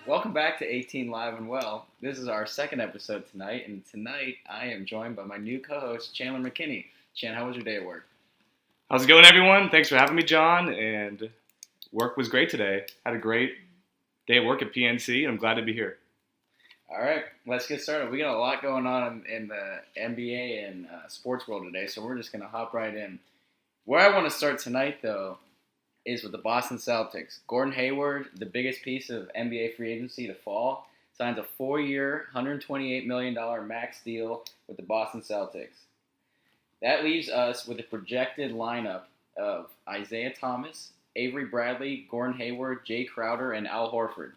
Welcome back to 18 Live and Well. This is our second episode tonight, and tonight I am joined by my new co-host, Chandler McKinney. Chan, how was your day at work? How's it going, everyone? Thanks for having me, John. And work was great today. Had a great day at work at PNC, and I'm glad to be here. All right, let's get started. We got a lot going on in the NBA and sports world today, so we're just going to hop right in. Where I want to start tonight, though, is with the Boston Celtics. Gordon Hayward, the biggest piece of NBA free agency to fall, signs a 4-year, $128 million max deal with the Boston Celtics. That leaves us with a projected lineup of Isaiah Thomas, Avery Bradley, Gordon Hayward, Jay Crowder, and Al Horford.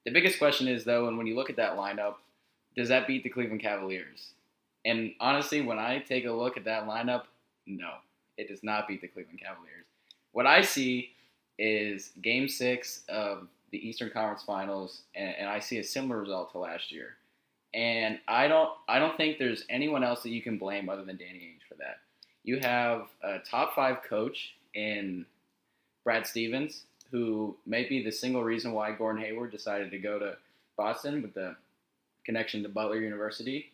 The biggest question is, though, and when you look at that lineup, does that beat the Cleveland Cavaliers? And honestly, when I take a look at that lineup, no, it does not beat the Cleveland Cavaliers. What I see is Game 6 of the Eastern Conference Finals, and I see a similar result to last year. And I don't think there's anyone else that you can blame other than Danny Ainge for that. You have a top 5 coach in Brad Stevens, who may be the single reason why Gordon Hayward decided to go to Boston with the connection to Butler University.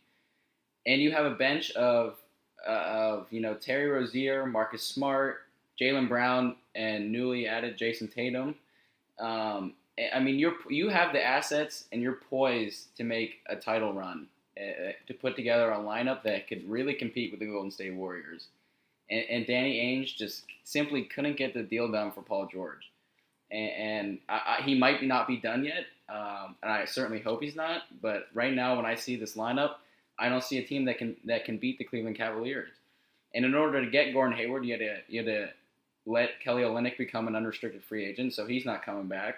And you have a bench of Terry Rozier, Marcus Smart, Jaylen Brown, and newly added Jason Tatum. You have the assets and you're poised to make a title run, to put together a lineup that could really compete with the Golden State Warriors. And Danny Ainge just simply couldn't get the deal done for Paul George. And he might not be done yet, and I certainly hope he's not. But right now, when I see this lineup, I don't see a team that can beat the Cleveland Cavaliers. And in order to get Gordon Hayward, you had to let Kelly Olynyk become an unrestricted free agent, so he's not coming back.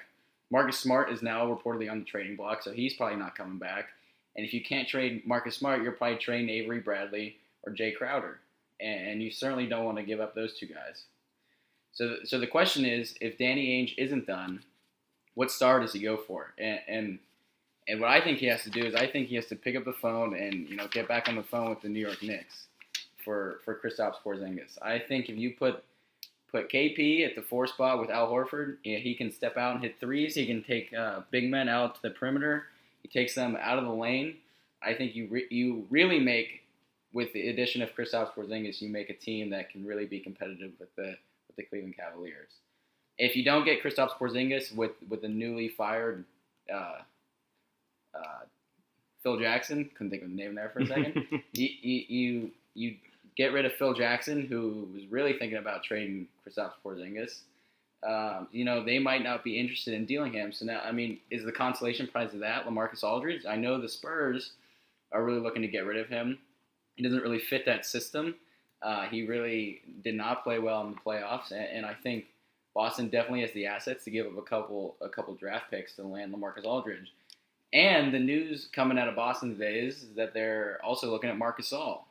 Marcus Smart is now reportedly on the trading block, so he's probably not coming back. And if you can't trade Marcus Smart, you're probably trading Avery Bradley or Jay Crowder. And you certainly don't want to give up those two guys. So the question is, if Danny Ainge isn't done, what star does he go for? And what I think he has to do is I think he has to pick up the phone and get back on the phone with the New York Knicks for Kristaps Porzingis. I think if you put KP at the 4 spot with Al Horford, he can step out and hit threes. He can take big men out to the perimeter. He takes them out of the lane. I think you really make, with the addition of Kristaps Porzingis, you make a team that can really be competitive with the Cleveland Cavaliers. If you don't get Kristaps Porzingis with the newly fired Phil Jackson, couldn't think of the name there for a second, you get rid of Phil Jackson, who was really thinking about trading Kristaps Porzingis. They might not be interested in dealing him. So now, is the consolation prize of that LaMarcus Aldridge? I know the Spurs are really looking to get rid of him. He doesn't really fit that system. He really did not play well in the playoffs, and I think Boston definitely has the assets to give up a couple draft picks to land LaMarcus Aldridge. And the news coming out of Boston today is that they're also looking at Marc Gasol.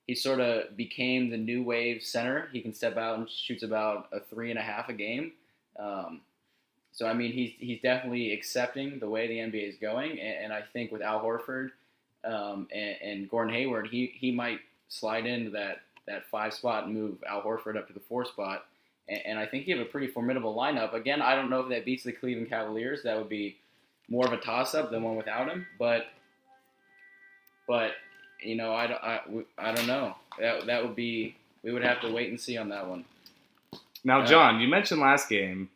He sort of became the new wave center. He can step out and shoots about a 3.5 a game. He's definitely accepting the way the NBA is going, and I think with Al Horford and Gordon Hayward, he might slide into that 5 spot and move Al Horford up to the 4 spot. And I think you have a pretty formidable lineup. Again, I don't know if that beats the Cleveland Cavaliers. That would be more of a toss-up than one without him. But I don't know. That would be, we would have to wait and see on that one. Now, John, you mentioned last game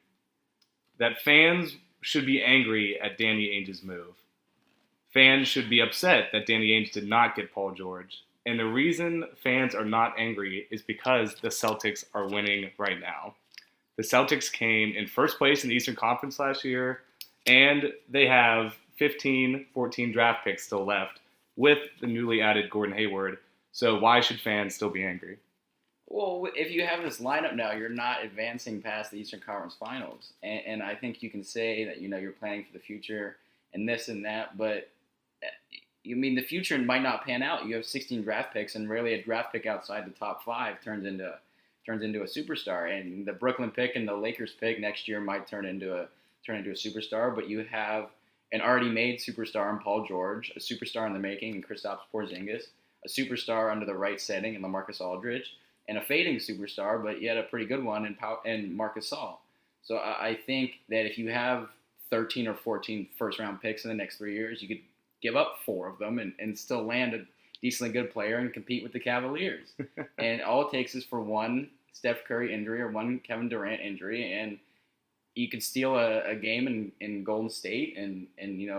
that fans should be angry at Danny Ainge's move. Fans should be upset that Danny Ainge did not get Paul George. And the reason fans are not angry is because the Celtics are winning right now. The Celtics came in first place in the Eastern Conference last year, and they have 14 draft picks still left with the newly added Gordon Hayward. So why should fans still be angry? Well, if you have this lineup now, you're not advancing past the Eastern Conference Finals. And I think you can say that, you're planning for the future and this and that, but the future might not pan out. You have 16 draft picks, and really a draft pick outside the top 5 turns into a superstar. And the Brooklyn pick and the Lakers pick next year might turn into a superstar. But you have an already made superstar in Paul George, a superstar in the making in Kristaps Porzingis, a superstar under the right setting in LaMarcus Aldridge, and a fading superstar, but yet a pretty good one in Marc Gasol. So I think that if you have 13 or 14 first-round picks in the next 3 years, you could give up 4 of them and still land a decently good player and compete with the Cavaliers. And all it takes is for one Steph Curry injury or one Kevin Durant injury, and you could steal a game in Golden State and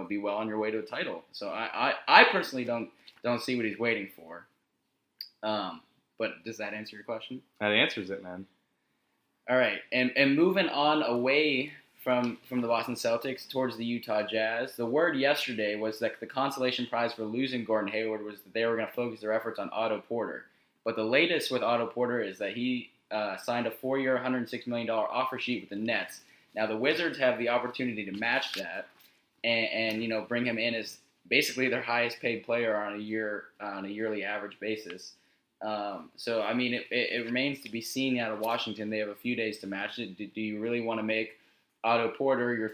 be well on your way to a title. So I personally don't see what he's waiting for. But does that answer your question? That answers it, man. All right, and moving on away from the Boston Celtics towards the Utah Jazz, the word yesterday was that the consolation prize for losing Gordon Hayward was that they were going to focus their efforts on Otto Porter. But the latest with Otto Porter is that he signed a 4-year, $106 million offer sheet with the Nets. Now the Wizards have the opportunity to match that and bring him in as basically their highest paid player on a yearly average basis. So I mean, it remains to be seen out of Washington. They have a few days to match it. Do you really want to make Otto Porter your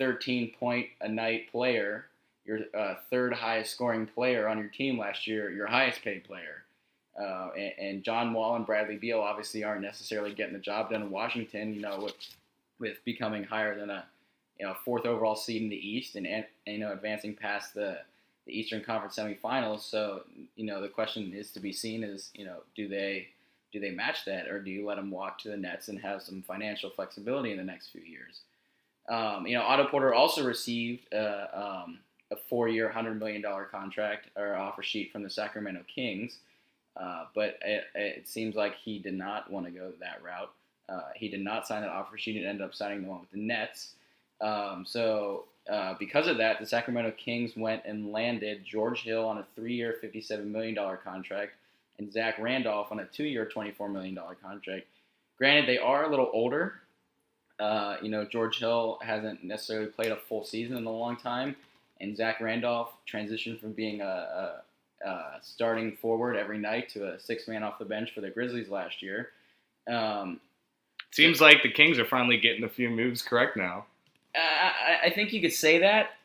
13-point-a-night player, your third highest scoring player on your team last year, your highest paid player? And John Wall and Bradley Beal obviously aren't necessarily getting the job done in Washington. With becoming higher than a 4th overall seed in the East and advancing past the Eastern Conference semifinals. So the question is to be seen is do they match that, or do you let them walk to the Nets and have some financial flexibility in the next few years? Otto Porter also received a 4-year, $100 million contract or offer sheet from the Sacramento Kings, but it seems like he did not want to go that route. He did not sign that offer sheet and ended up signing the one with the Nets. Because of that, the Sacramento Kings went and landed George Hill on a 3-year, $57 million contract and Zach Randolph on a 2-year, $24 million contract. Granted, they are a little older. George Hill hasn't necessarily played a full season in a long time, and Zach Randolph transitioned from being a starting forward every night to a 6-man off the bench for the Grizzlies last year. Seems like the Kings are finally getting a few moves correct now. I think you could say that,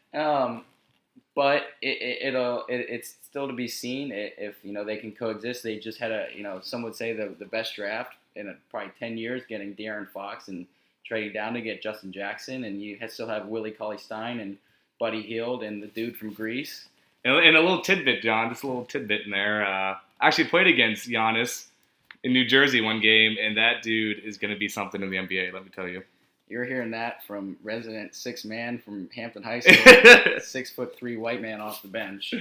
but it's still to be seen if they can coexist. They just had some would say the best draft in probably 10 years, getting De'Aaron Fox and trading down to get Justin Jackson, and you still have Willie Cauley-Stein and Buddy Hield and the dude from Greece. And a little tidbit, John, just a little tidbit in there. I actually played against Giannis in New Jersey one game, and that dude is going to be something in the NBA, let me tell you. You're hearing that from resident 6-man from Hampton High School, 6'3" white man off the bench.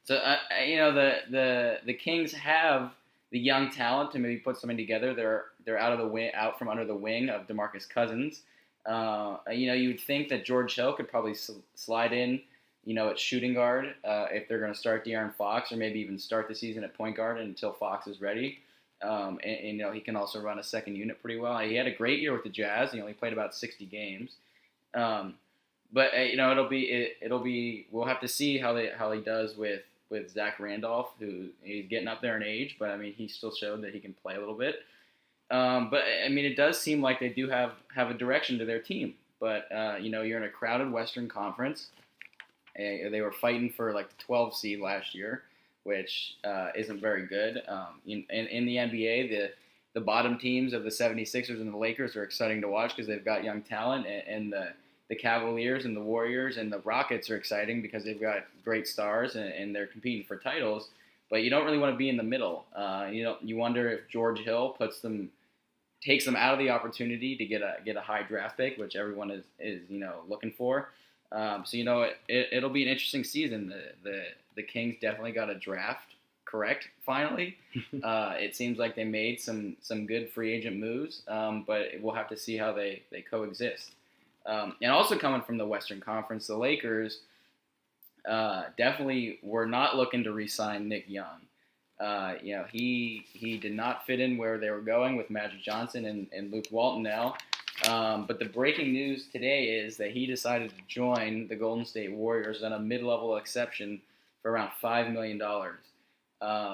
The Kings have the young talent to maybe put something together. They're out from under the wing of DeMarcus Cousins. You would think that George Hill could probably slide in, at shooting guard if they're going to start De'Aaron Fox, or maybe even start the season at point guard until Fox is ready. He can also run a second unit pretty well. He had a great year with the Jazz. He only played about 60 games. But we'll have to see how he does with Zach Randolph, who he's getting up there in age, but I mean, he still showed that he can play a little bit. But I mean, it does seem like they do have a direction to their team. But you're in a crowded Western Conference. They were fighting for like the 12 seed last year, which isn't very good. In the NBA, the bottom teams of the 76ers and the Lakers are exciting to watch because they've got young talent, and the Cavaliers and the Warriors and the Rockets are exciting because they've got great stars and they're competing for titles. But you don't really want to be in the middle. You wonder if George Hill takes them out of the opportunity to get a high draft pick, which everyone is looking for. It'll be an interesting season. The Kings definitely got a draft correct finally. It seems like they made some good free agent moves, but we'll have to see how they coexist. And also coming from the Western Conference, the Lakers definitely were not looking to re-sign Nick Young. He did not fit in where they were going with Magic Johnson and Luke Walton now. But the breaking news today is that he decided to join the Golden State Warriors on a mid-level exception for around $5 million.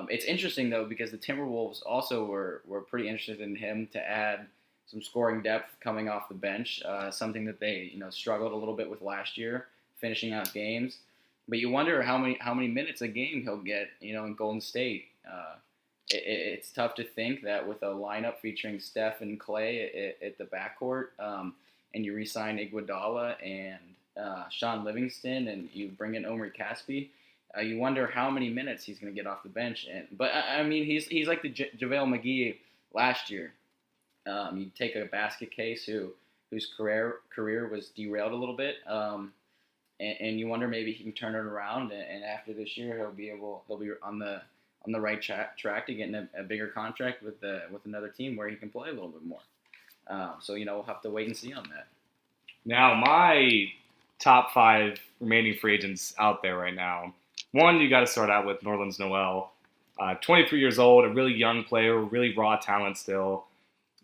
It's interesting, though, because the Timberwolves also were pretty interested in him to add some scoring depth coming off the bench, something that they struggled a little bit with last year, finishing out games. But you wonder how many minutes a game he'll get, in Golden State. It's tough to think that with a lineup featuring Steph and Clay at the backcourt, and you re-sign Iguodala and Sean Livingston, and you bring in Omri Caspi, you wonder how many minutes he's going to get off the bench. But I mean, he's like the JaVale McGee last year. You take a basket case whose career was derailed a little bit, and you wonder maybe he can turn it around. And after this year, he'll be on the right track to getting a bigger contract with another team where he can play a little bit more. So we'll have to wait and see on that. Now, my top 5 remaining free agents out there right now. One, you got to start out with Nerlens Noel. 23 years old, a really young player, really raw talent still.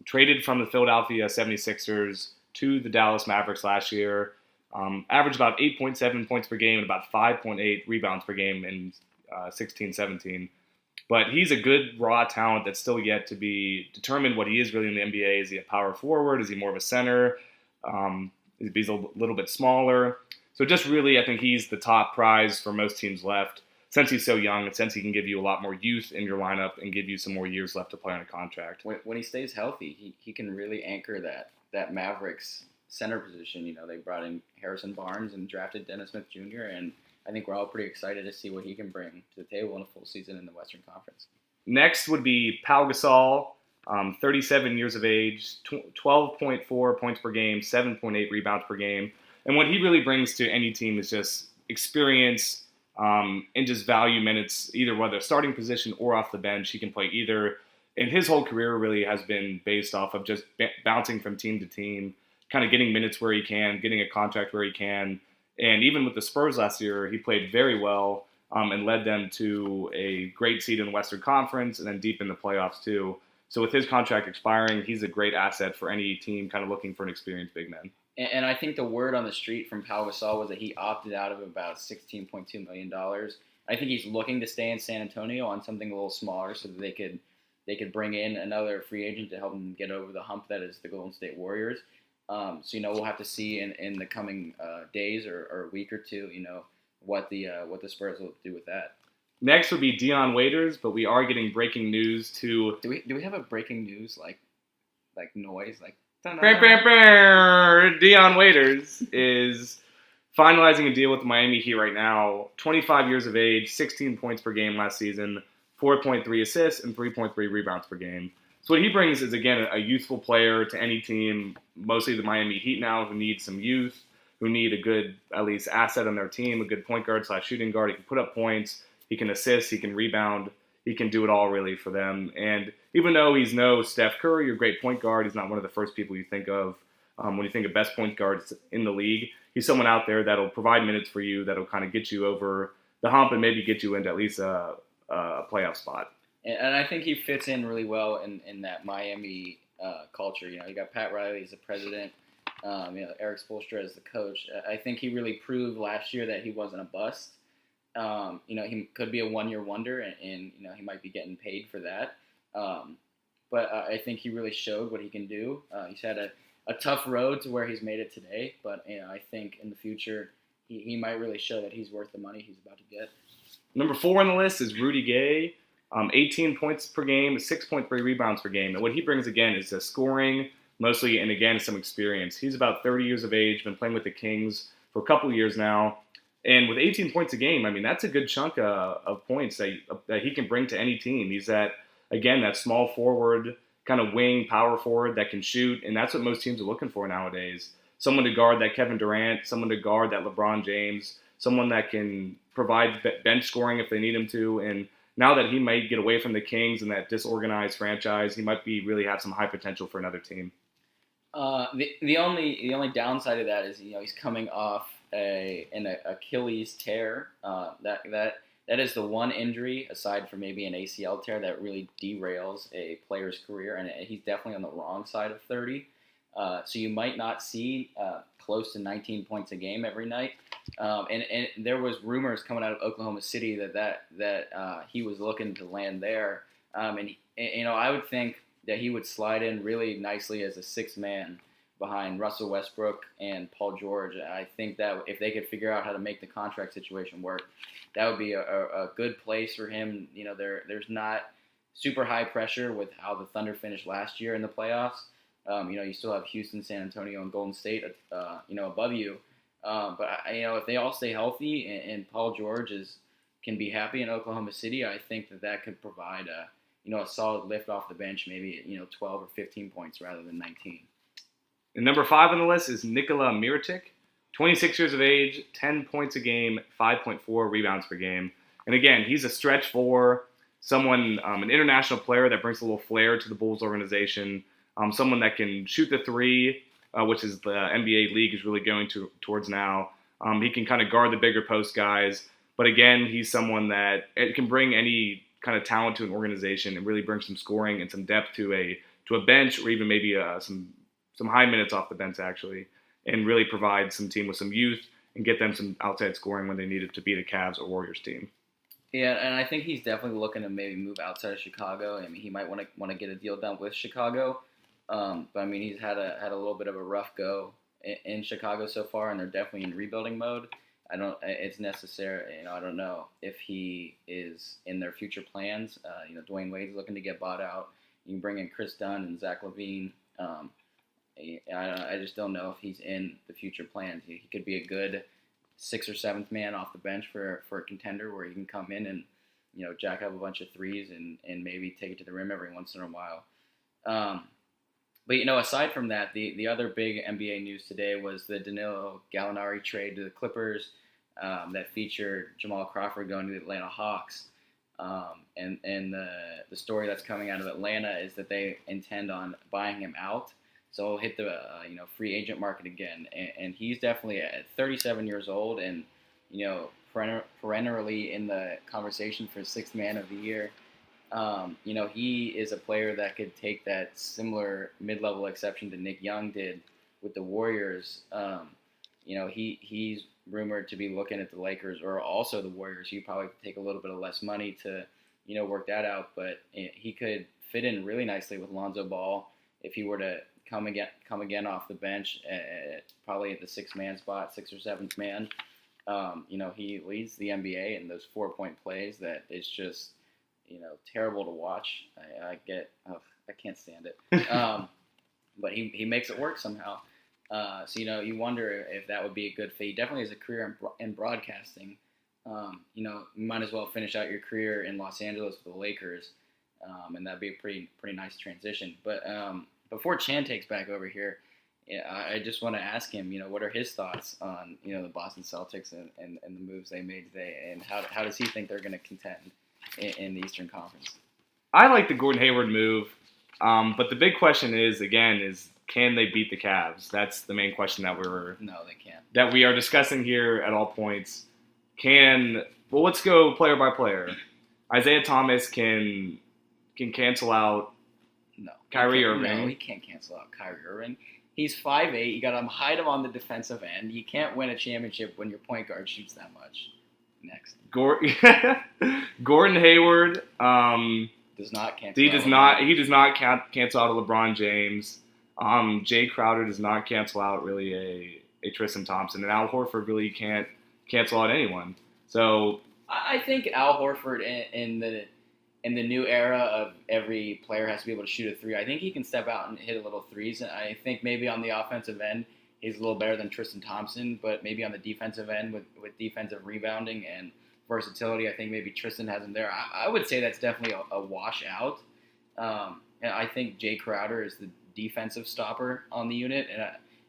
Traded from the Philadelphia 76ers to the Dallas Mavericks last year. Averaged about 8.7 points per game and about 5.8 rebounds per game in 16-17. But he's a good raw talent that's still yet to be determined what he is really in the NBA. Is he a power forward? Is he more of a center? He's a little bit smaller. So just really, I think he's the top prize for most teams left since he's so young and since he can give you a lot more youth in your lineup and give you some more years left to play on a contract. When he stays healthy, he can really anchor that Mavericks center position. They brought in Harrison Barnes and drafted Dennis Smith Jr., and I think we're all pretty excited to see what he can bring to the table in a full season in the Western Conference. Next would be Pau Gasol, 37 years of age, 12.4 points per game, 7.8 rebounds per game. And what he really brings to any team is just experience and just value minutes, either whether starting position or off the bench. He can play either. And his whole career really has been based off of just bouncing from team to team, kind of getting minutes where he can, getting a contract where he can. And even with the Spurs last year, he played very well and led them to a great seed in the Western Conference and then deep in the playoffs too. So with his contract expiring, he's a great asset for any team kind of looking for an experienced big man. And I think the word on the street from Pau Gasol was that he opted out of about $16.2 million. I think he's looking to stay in San Antonio on something a little smaller so that they could bring in another free agent to help him get over the hump that is the Golden State Warriors. So we'll have to see in the coming days or a week or two, what the Spurs will do with that. Next would be Dion Waiters, but we are getting breaking news to. Do we have a breaking news like noise like? Dion Waiters is finalizing a deal with the Miami Heat right now. 25 years of age, 16 points per game last season, 4.3 assists, and 3.3 rebounds per game. So what he brings is, again, a youthful player to any team, mostly the Miami Heat now, who need some youth, who need a good, at least, asset on their team, a good point guard / shooting guard. He can put up points, he can assist, he can rebound. He can do it all, really, for them. And even though he's no Steph Curry or great point guard, he's not one of the first people you think of when you think of best point guards in the league. He's someone out there that'll provide minutes for you, that'll kind of get you over the hump and maybe get you into at least a playoff spot. And I think he fits in really well in that Miami culture. You got Pat Riley as the president, Eric Spoelstra as the coach. I think he really proved last year that he wasn't a bust. He could be a one-year wonder, and he might be getting paid for that. But I think he really showed what he can do. He's had a tough road to where he's made it today, but I think in the future he might really show that he's worth the money he's about to get. Number 4 on the list is Rudy Gay, 18 points per game, 6.3 rebounds per game. And what he brings, again, is scoring mostly, and again, some experience. He's about 30 years of age, been playing with the Kings for a couple of years now. And with 18 points a game, I mean, that's a good chunk of points that he can bring to any team. He's that small forward, kind of wing power forward that can shoot, and that's what most teams are looking for nowadays. Someone to guard that Kevin Durant, someone to guard that LeBron James, someone that can provide bench scoring if they need him to. And now that he might get away from the Kings and that disorganized franchise, he might really have some high potential for another team. The only downside of that is he's coming off an Achilles tear. That is the one injury aside from maybe an ACL tear that really derails a player's career, and he's definitely on the wrong side of 30. So you might not see close to 19 points a game every night. And there was rumors coming out of Oklahoma City that he was looking to land there. And I would think that he would slide in really nicely as a sixth man behind Russell Westbrook and Paul George. I think that if they could figure out how to make the contract situation work, that would be a good place for him. There's not super high pressure with how the Thunder finished last year in the playoffs. You still have Houston, San Antonio, and Golden State, above you. But if they all stay healthy and Paul George can be happy in Oklahoma City, I think that could provide a solid lift off the bench, maybe 12 or 15 points rather than 19. And number 5 on the list is Nikola Mirotic, 26 years of age, 10 points a game, 5.4 rebounds per game. And again, he's a stretch 4, someone, an international player that brings a little flair to the Bulls organization, someone that can shoot the 3, which is the NBA league is really going towards now. He can kind of guard the bigger post guys. But again, he's someone that it can bring any kind of talent to an organization and really bring some scoring and some depth to a bench, or even maybe some high minutes off the bench actually, and really provide some team with some youth and get them some outside scoring when they need it to beat a Cavs or Warriors team. Yeah, and I think he's definitely looking to maybe move outside of Chicago. I mean, he might want to get a deal done with Chicago, but I mean, he's had a little bit of a rough go in Chicago so far, and they're definitely in rebuilding mode. It's necessary. I don't know if he is in their future plans. Dwayne Wade's looking to get bought out. You can bring in Chris Dunn and Zach LaVine. I just don't know if he's in the future plans. He could be a good 6th or 7th man off the bench for a contender where he can come in and jack up a bunch of threes and maybe take it to the rim every once in a while. But aside from that, the other big NBA news today was the Danilo Gallinari trade to the Clippers that featured Jamal Crawford going to the Atlanta Hawks. And the story that's coming out of Atlanta is that they intend on buying him out. So he'll hit the free agent market again. And he's definitely at 37 years old and perennially in the conversation for 6th man of the year. He is a player that could take that similar mid-level exception to Nick Young did with the Warriors. He's rumored to be looking at the Lakers or also the Warriors. He'd probably take a little bit of less money to, work that out. But he could fit in really nicely with Lonzo Ball if he were to come again off the bench, probably at the 6th man spot, 6th or 7th man. He leads the NBA in those 4-point plays that it's just terrible to watch. I can't stand it. But he makes it work somehow. So you wonder if that would be a good fit. He definitely has a career in broadcasting. You might as well finish out your career in Los Angeles with the Lakers, and that'd be a pretty nice transition. But before Chan takes back over here, I just want to ask him, what are his thoughts on the Boston Celtics and the moves they made today, and how does he think they're going to contend in the Eastern Conference? I like the Gordon Hayward move, but the big question is can they beat the Cavs? That's the main question no, they can't. That we are discussing here at all points. Let's go player by player. Isaiah Thomas can cancel out Kyrie Irving. No, he can't cancel out Kyrie Irving. He's 5'8". You got to hide him on the defensive end. You can't win a championship when your point guard shoots that much. Next. Gordon Hayward does not cancel. He does not cancel out a LeBron James. Jay Crowder does not cancel out really a Tristan Thompson, and Al Horford really can't cancel out anyone. So I think Al Horford in the new era of every player has to be able to shoot a 3. I think he can step out and hit a little threes, and I think maybe on the offensive end he's a little better than Tristan Thompson, but maybe on the defensive end with defensive rebounding and versatility, I think maybe Tristan has him there. I would say that's definitely a washout. And I think Jay Crowder is the defensive stopper on the unit, and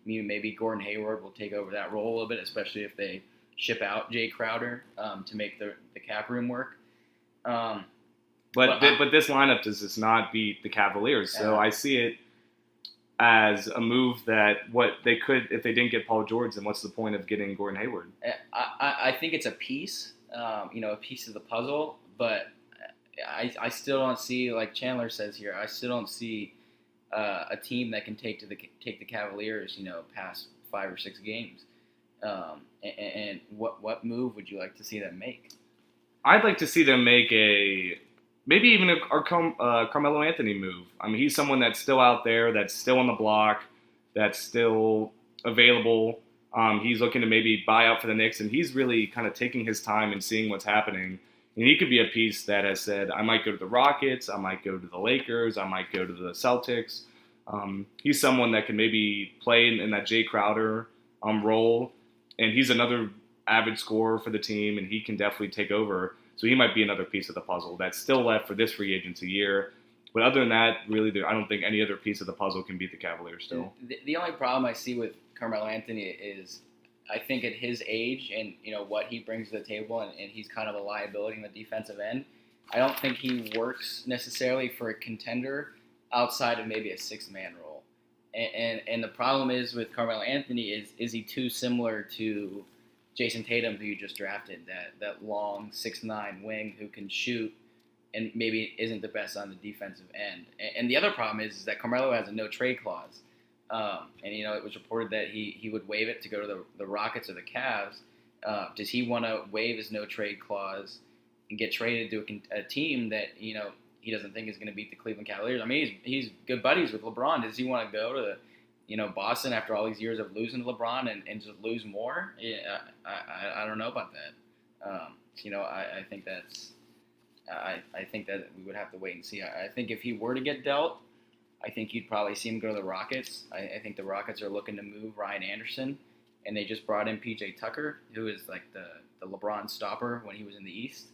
maybe Gordon Hayward will take over that role a little bit, especially if they ship out Jay Crowder to make the cap room work. But this lineup does just not beat the Cavaliers, so I see it as a move that what they could, if they didn't get Paul George, then what's the point of getting Gordon Hayward? I think it's a piece, a piece of the puzzle, but I still don't see, like Chandler says here, I still don't see a team that can take the Cavaliers, past 5 or 6 games. And what move would you like to see them make? I'd like to see them make maybe even a Carmelo Anthony move. I mean, he's someone that's still out there, that's still on the block, that's still available. He's looking to maybe buy out for the Knicks, and he's really kind of taking his time and seeing what's happening. And he could be a piece that has said, I might go to the Rockets, I might go to the Lakers, I might go to the Celtics. He's someone that can maybe play in that Jay Crowder role, and he's another average scorer for the team, and he can definitely take over. So he might be another piece of the puzzle that's still left for this free agency year. But other than that, really, I don't think any other piece of the puzzle can beat the Cavaliers still. The only problem I see with Carmelo Anthony is I think at his age and what he brings to the table, and he's kind of a liability in the defensive end, I don't think he works necessarily for a contender outside of maybe a six-man role. And the problem is with Carmelo Anthony is he too similar to Jason Tatum, who you just drafted, that long 6'9" wing who can shoot and maybe isn't the best on the defensive end. And the other problem is that Carmelo has a no-trade clause. And it was reported that he would waive it to go to the Rockets or the Cavs. Does he want to waive his no-trade clause and get traded to a team that he doesn't think is going to beat the Cleveland Cavaliers? I mean, he's good buddies with LeBron. Does he want to go to Boston after all these years of losing to LeBron and just lose more? Yeah, I don't know about that. I think that's. I think that we would have to wait and see. I think if he were to get dealt, I think you'd probably see him go to the Rockets. I think the Rockets are looking to move Ryan Anderson, and they just brought in P.J. Tucker, who is like the LeBron stopper when he was in the East.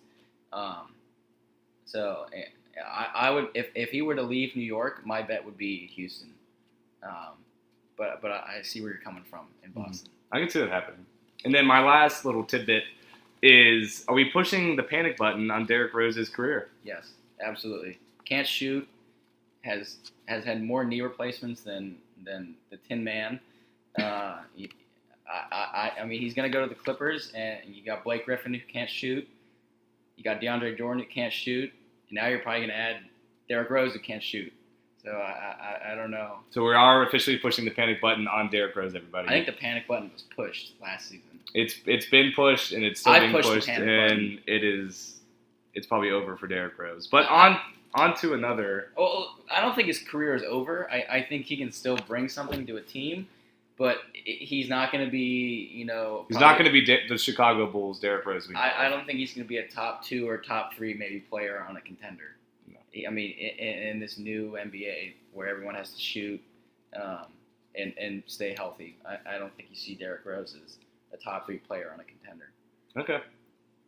So I would, if he were to leave New York, my bet would be Houston. But I see where you're coming from in Boston. I can see that happening. And then my last little tidbit is, are we pushing the panic button on Derrick Rose's career? Yes, absolutely. Can't shoot. Has had more knee replacements than the Tin Man. I mean, he's going to go to the Clippers, and you got Blake Griffin who can't shoot. You got DeAndre Jordan who can't shoot. And now you're probably going to add Derrick Rose who can't shoot. So I don't know. So we are officially pushing the panic button on Derrick Rose, everybody. I think the panic button was pushed last season. It's been pushed, and it's still being pushed, and it's probably over for Derrick Rose. But on to another. Well, I don't think his career is over. I think he can still bring something to a team, but he's not going to be, He's not going to be the Chicago Bulls, Derrick Rose. I don't think he's going to be a top 2 or top 3 maybe player on a contender. No. I mean, in this new NBA where everyone has to shoot and stay healthy, I don't think you see Derrick Rose as a top 3 player on a contender. Okay.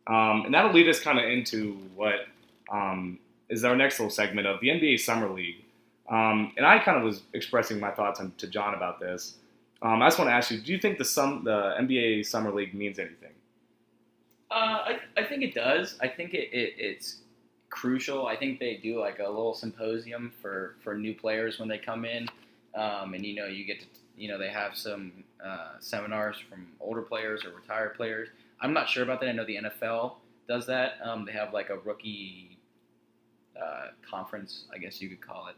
And that'll lead us kind of into what is our next little segment of the NBA Summer League. And I kind of was expressing my thoughts to John about this. I just want to ask you, do you think the NBA Summer League means anything? I think it does. I think it's crucial. I think they do like a little symposium for new players when they come in. And, you get to, they have some seminars from older players or retired players. I'm not sure about that. I know the NFL does that. They have like a rookie conference, I guess you could call it.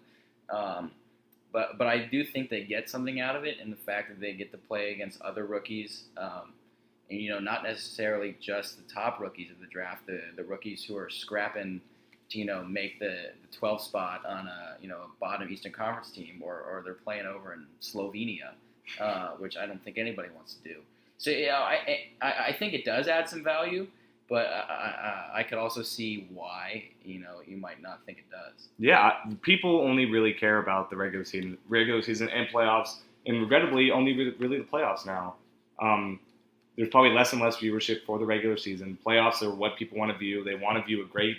But I do think they get something out of it in the fact that they get to play against other rookies. And, not necessarily just the top rookies of the draft, the rookies who are scrapping to, make the 12th spot on a bottom Eastern Conference team, or they're playing over in Slovenia, which I don't think anybody wants to do. So, I think it does add some value, but I could also see why, you might not think it does. Yeah, people only really care about the regular season and playoffs, and regrettably only really the playoffs now. There's probably less and less viewership for the regular season. Playoffs are what people want to view. They want to view a great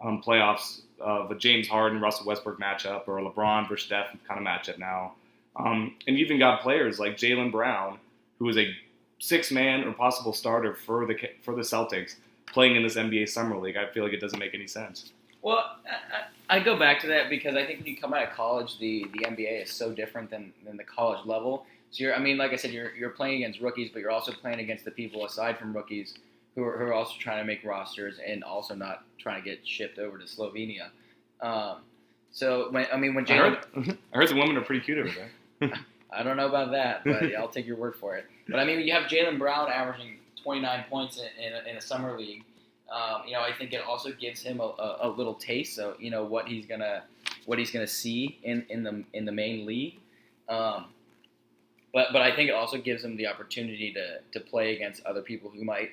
playoffs of a James Harden, Russell Westbrook matchup, or a LeBron versus Steph kind of matchup now. And you even got players like Jaylen Brown, who is a 6-man or possible starter for the Celtics, playing in this NBA Summer League. I feel like it doesn't make any sense. Well, I go back to that because I think when you come out of college, the NBA is so different than the college level. So like I said, you're playing against rookies, but you're also playing against the people aside from rookies who are also trying to make rosters and also not trying to get shipped over to Slovenia. So when Jaylen, I heard the women are pretty cute over there. I don't know about that, but I'll take your word for it. But you have Jaylen Brown averaging 29 points in a summer league. I think it also gives him a little taste of what he's gonna see in the main league. But I think it also gives him the opportunity to play against other people who might.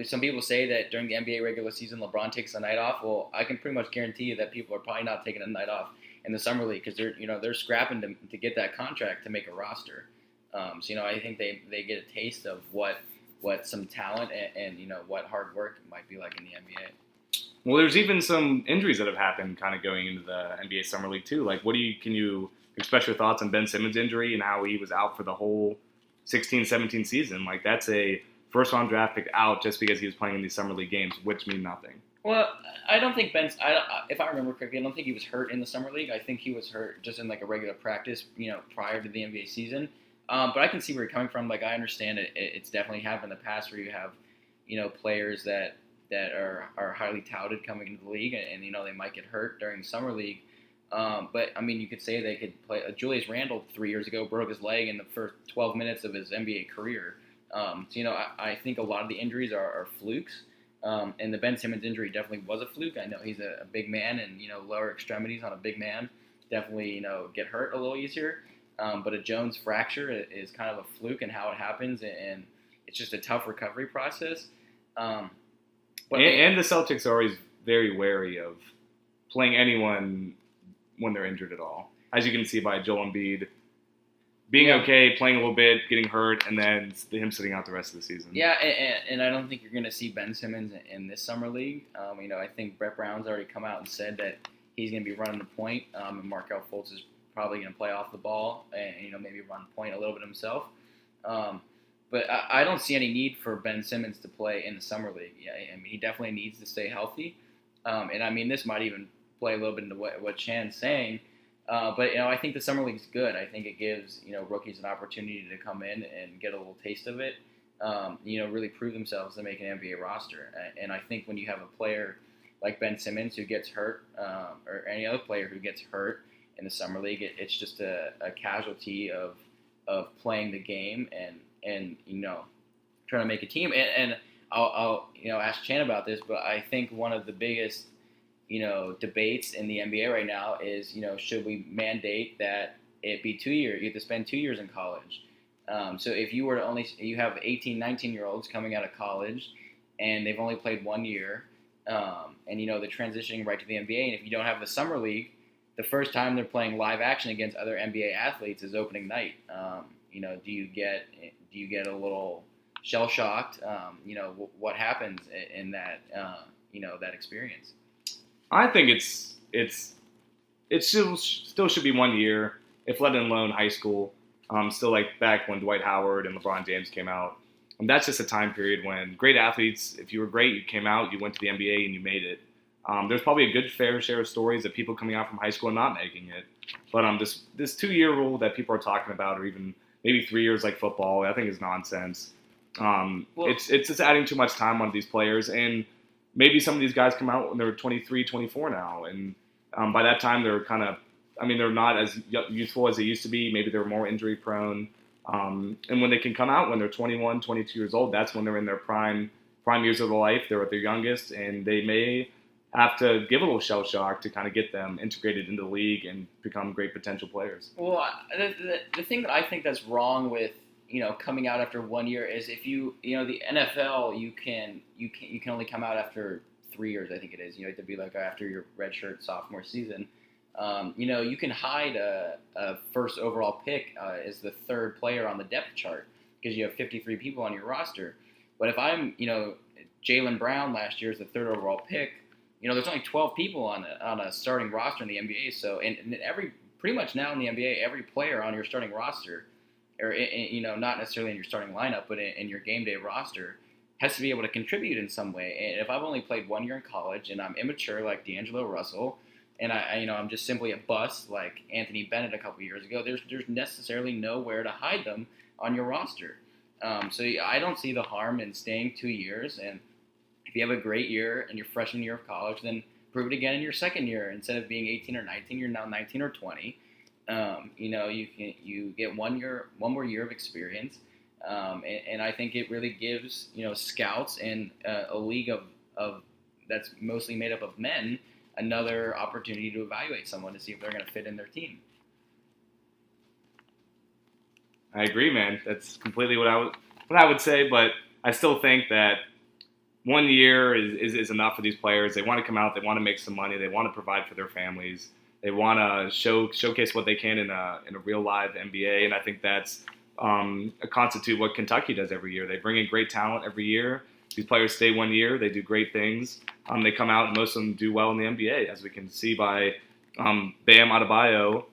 Some people say that during the NBA regular season, LeBron takes a night off. Well, I can pretty much guarantee you that people are probably not taking a night off in the summer league because they're scrapping to get that contract to make a roster. So I think they get a taste of what some talent and what hard work might be like in the NBA. Well, there's even some injuries that have happened kind of going into the NBA Summer League too. Like, can you express your thoughts on Ben Simmons' injury and how he was out for the whole 16-17 season? Like, that's a first-round draft pick out just because he was playing in these Summer League games, which mean nothing. Well, I don't think if I remember correctly, I don't think he was hurt in the Summer League. I think he was hurt just in like a regular practice, prior to the NBA season. But I can see where you're coming from. Like, I understand it. It's definitely happened in the past where you have, players that are highly touted coming into the league, and they might get hurt during the summer league. But I mean, you could say they could play. Julius Randle 3 years ago broke his leg in the first 12 minutes of his NBA career. So I think a lot of the injuries are flukes. And the Ben Simmons injury definitely was a fluke. I know he's a big man, and lower extremities on a big man definitely get hurt a little easier. But a Jones fracture is kind of a fluke in how it happens, and it's just a tough recovery process. And the Celtics are always very wary of playing anyone when they're injured at all. As you can see by Joel Embiid being okay, playing a little bit, getting hurt, and then him sitting out the rest of the season. Yeah, and I don't think you're going to see Ben Simmons in this summer league. I think Brett Brown's already come out and said that he's going to be running the point, and Markelle Fultz is probably going to play off the ball and maybe run the point a little bit himself. But I don't see any need for Ben Simmons to play in the summer league. Yeah, I mean, he definitely needs to stay healthy. And I mean, this might even play a little bit into what Chan's saying. But I think the summer league's good. I think it gives rookies an opportunity to come in and get a little taste of it. Really prove themselves to make an NBA roster. And I think when you have a player like Ben Simmons who gets hurt, or any other player who gets hurt in the summer league, it's just a casualty of playing the game and trying to make a team. And I'll ask Chan about this, but I think one of the biggest debates in the NBA right now is should we mandate that it be 2 years? You have to spend 2 years in college. So if you were to you have 18, 19-year-olds coming out of college, and they've only played 1 year, and they're transitioning right to the NBA, and if you don't have the summer league, the first time they're playing live action against other NBA athletes is opening night. Do you get a little shell shocked? What happens in that that experience? I think it still should be 1 year, if let alone high school. Still like back when Dwight Howard and LeBron James came out. And that's just a time period when great athletes, if you were great, you came out, you went to the NBA, and you made it. There's probably a good fair share of stories of people coming out from high school and not making it. But this 2 year rule that people are talking about, or even maybe 3 years like football, I think is nonsense. It's just adding too much time on these players, and maybe some of these guys come out when they're 23, 24 now, and by that time they're they're not as youthful as they used to be. Maybe they're more injury prone, and when they can come out when they're 21, 22 years old, that's when they're in their prime years of their life. They're at their youngest, and they may have to give a little shell shock to kind of get them integrated into the league and become great potential players. Well, the thing that I think that's wrong with coming out after 1 year is if the NFL you can only come out after 3 years. I think it is. You have to be like after your redshirt sophomore season. You can hide a first overall pick as the third player on the depth chart because you have 53 people on your roster. But if I'm Jaylen Brown last year is the third overall pick. There's only 12 people on a starting roster in the NBA. So, and pretty much now in the NBA, every player on your starting roster, or not necessarily in your starting lineup, but in your game day roster, has to be able to contribute in some way. And if I've only played 1 year in college and I'm immature like D'Angelo Russell, and I'm just simply a bust like Anthony Bennett a couple years ago, there's necessarily nowhere to hide them on your roster. So I don't see the harm in staying 2 years, and if you have a great year in your freshman year of college, then prove it again in your second year. Instead of being 18 or 19, you're now 19 or 20. You get 1 more year of experience, and I think it really gives scouts and a league of that's mostly made up of men another opportunity to evaluate someone to see if they're going to fit in their team. I agree, man. That's completely what I would say, but I still think that 1 year is enough for these players. They want to come out. They want to make some money. They want to provide for their families. They want to showcase what they can in a real live NBA, and I think that's constitute what Kentucky does every year. They bring in great talent every year. These players stay 1 year. They do great things. They come out, and most of them do well in the NBA, as we can see by Bam Adebayo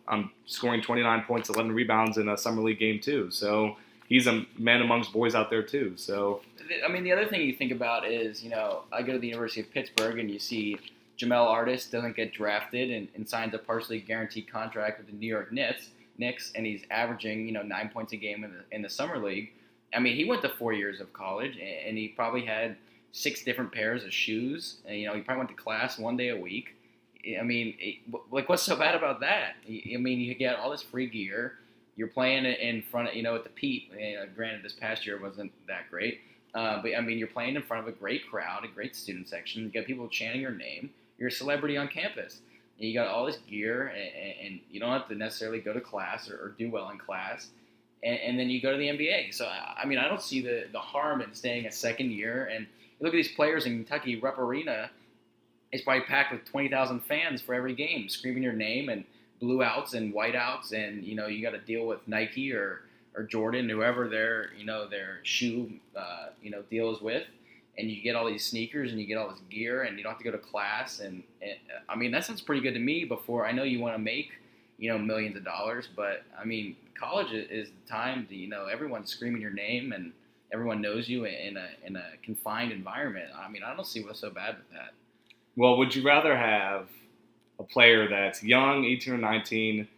scoring 29 points, 11 rebounds in a summer league game too. So he's a man amongst boys out there too. So I mean, the other thing you think about is, I go to the University of Pittsburgh and you see Jamel Artis doesn't get drafted and signs a partially guaranteed contract with the New York Knicks, and he's averaging 9 points a game in the summer league. I mean, he went to 4 years of college, and he probably had 6 different pairs of shoes. And, he probably went to class 1 day a week. I mean, what's so bad about that? I mean, you get all this free gear. You're playing in front of, at the Pete. Granted, this past year wasn't that great. But, I mean, you're playing in front of a great crowd, a great student section. You got people chanting your name. You're a celebrity on campus. And you got all this gear, and you don't have to necessarily go to class or do well in class. And then you go to the NBA. So, I mean, I don't see the harm in staying a second year. And you look at these players in Kentucky, Rupp Arena is probably packed with 20,000 fans for every game, screaming your name, and blue outs and white outs. And, you got to deal with Nike or Jordan, whoever their shoe, deal is with. And you get all these sneakers and you get all this gear, and you don't have to go to class. And I mean, that sounds pretty good to me. Before, I know you want to make, millions of dollars, but I mean, college is the time to, everyone's screaming your name and everyone knows you in a confined environment. I mean, I don't see what's so bad with that. Well, would you rather have a player that's young, 18 or 19,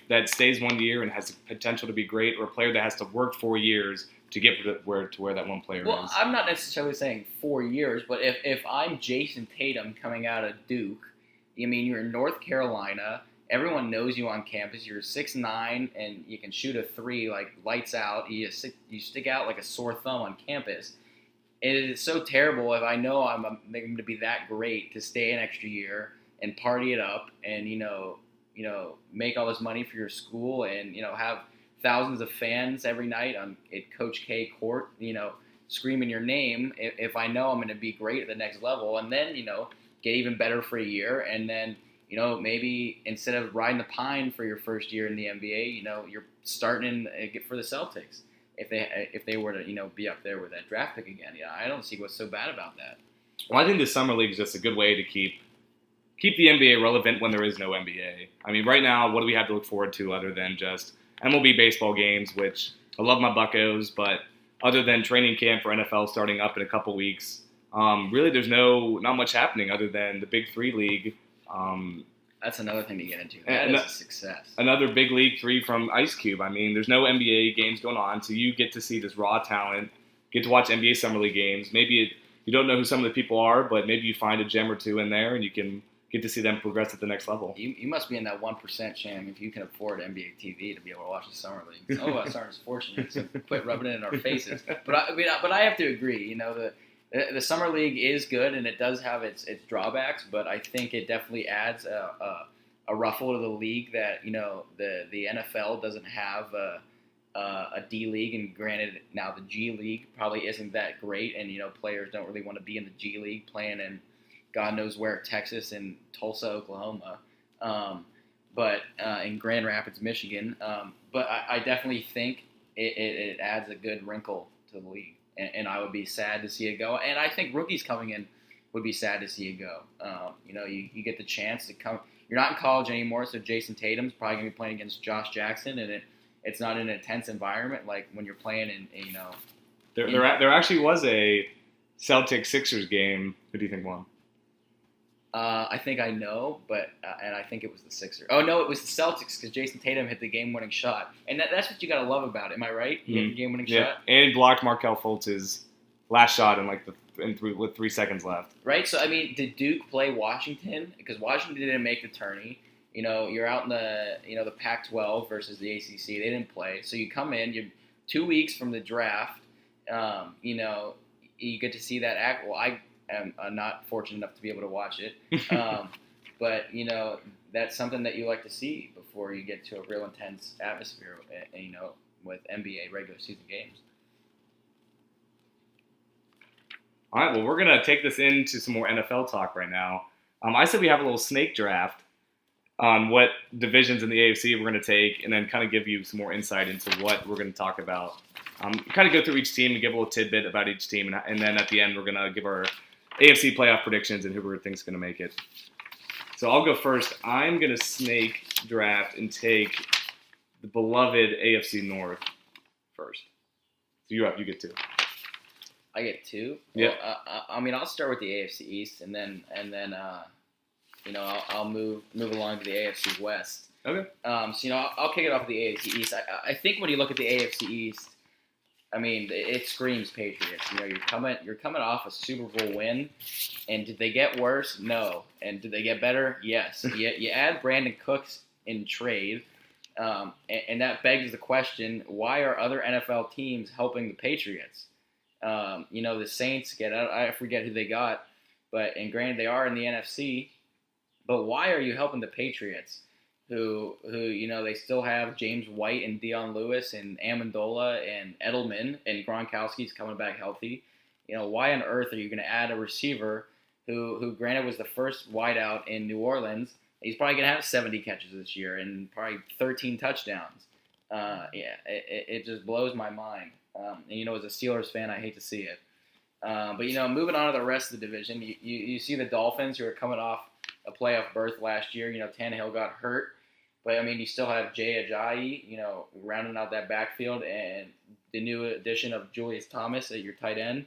that stays 1 year and has the potential to be great, or a player that has to work 4 years to get to where that one player is? Well, I'm not necessarily saying 4 years, but if I'm Jason Tatum coming out of Duke, I mean, you're in North Carolina. Everyone knows you on campus. You're 6'9", and you can shoot a three like lights out. You stick out like a sore thumb on campus. It is so terrible if I know I'm going to be that great to stay an extra year and party it up and make all this money for your school and have thousands of fans every night at Coach K court, screaming your name. If I know I'm going to be great at the next level, and then get even better for a year, and then maybe instead of riding the pine for your first year in the NBA, you're starting for the Celtics. If they were to be up there with that draft pick again, I don't see what's so bad about that. Well, I think the summer league is just a good way to keep the NBA relevant when there is no NBA. I mean, right now, what do we have to look forward to other than just MLB baseball games, which I love my Buccos, but other than training camp for NFL starting up in a couple weeks, really there's not much happening other than the Big Three league. That's another thing to get into. That is a success. Another big league three from Ice Cube. I mean, there's no NBA games going on, so you get to see this raw talent, get to watch NBA Summer League games. Maybe you don't know who some of the people are, but maybe you find a gem or two in there, and you can get to see them progress at the next level. You must be in that 1%, Sham, if you can afford NBA TV to be able to watch the Summer League. Some of us aren't as fortunate, so quit rubbing it in our faces. But I have to agree. The Summer League is good, and it does have its drawbacks, but I think it definitely adds a ruffle to the league that the NFL doesn't have a D League, and granted now the G League probably isn't that great, and players don't really want to be in the G League playing in God knows where, Texas and Tulsa, Oklahoma, but in Grand Rapids, Michigan. But I definitely think it adds a good wrinkle to the league. And I would be sad to see it go. And I think rookies coming in would be sad to see it go. You get the chance to come. You're not in college anymore, so Jason Tatum's probably going to be playing against Josh Jackson, and it's not an intense environment like when you're playing in. There actually was a Celtics-Sixers game. Who do you think won? I think I know, but and I think it was the Sixers. Oh no, it was the Celtics because Jason Tatum hit the game-winning shot, and that's what you got to love about it. Am I right? He hit the game-winning shot, and he blocked Markelle Fultz's last shot with 3 seconds left. Right. So I mean, did Duke play Washington? Because Washington didn't make the tourney. You're out in the Pac-12 versus the ACC. They didn't play, so you come in. You're 2 weeks from the draft. You get to see that act. Well, I'm not fortunate enough to be able to watch it. But, that's something that you like to see before you get to a real intense atmosphere, with NBA regular season games. All right, well, we're going to take this into some more NFL talk right now. I said we have a little snake draft. on what divisions in the AFC we're going to take, and then kind of give you some more insight into what we're going to talk about. Kind of go through each team and give a little tidbit about each team, and then at the end we're going to give our AFC playoff predictions and who we think is going to make it. So I'll go first. I'm going to snake draft and take the beloved AFC North first. So you're up. You get 2. I get 2. Yeah. Well, I mean, I'll start with the AFC East, and then I'll move along to the AFC West. Okay. So I'll kick it off with the AFC East. I think when you look at the AFC East, I mean, it screams Patriots. You're coming off a Super Bowl win, and did they get worse? No. And did they get better? Yes. You add Brandon Cooks in trade, and that begs the question: why are other NFL teams helping the Patriots? The Saints I forget who they got, and granted they are in the NFC, but why are you helping the Patriots? Who they still have James White and Dion Lewis and Amendola and Edelman, and Gronkowski's coming back healthy. Why on earth are you going to add a receiver who granted was the first wideout in New Orleans? He's probably going to have 70 catches this year and probably 13 touchdowns. It just blows my mind. And as a Steelers fan, I hate to see it. But moving on to the rest of the division, you see the Dolphins, who are coming off a playoff berth last year. Tannehill got hurt. But, I mean, you still have Jay Ajayi, rounding out that backfield, and the new addition of Julius Thomas at your tight end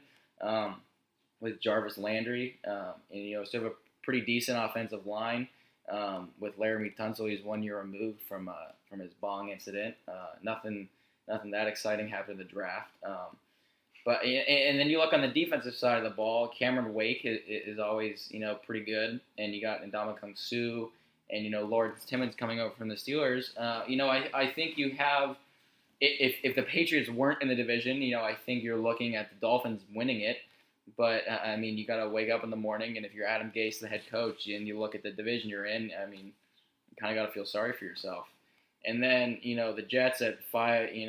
with Jarvis Landry. And still have a pretty decent offensive line with Laramie Tunsil. He's 1 year removed from his bong incident. Nothing that exciting happened in the draft. But then you look on the defensive side of the ball, Cameron Wake is always, pretty good. And you got Ndamukong Suh. And, Lawrence Timmons coming over from the Steelers. I think you have – if the Patriots weren't in the division, I think you're looking at the Dolphins winning it. But, I mean, you got to wake up in the morning, and if you're Adam Gase, the head coach, and you look at the division you're in, I mean, you kind of got to feel sorry for yourself. And then, the Jets at 5, you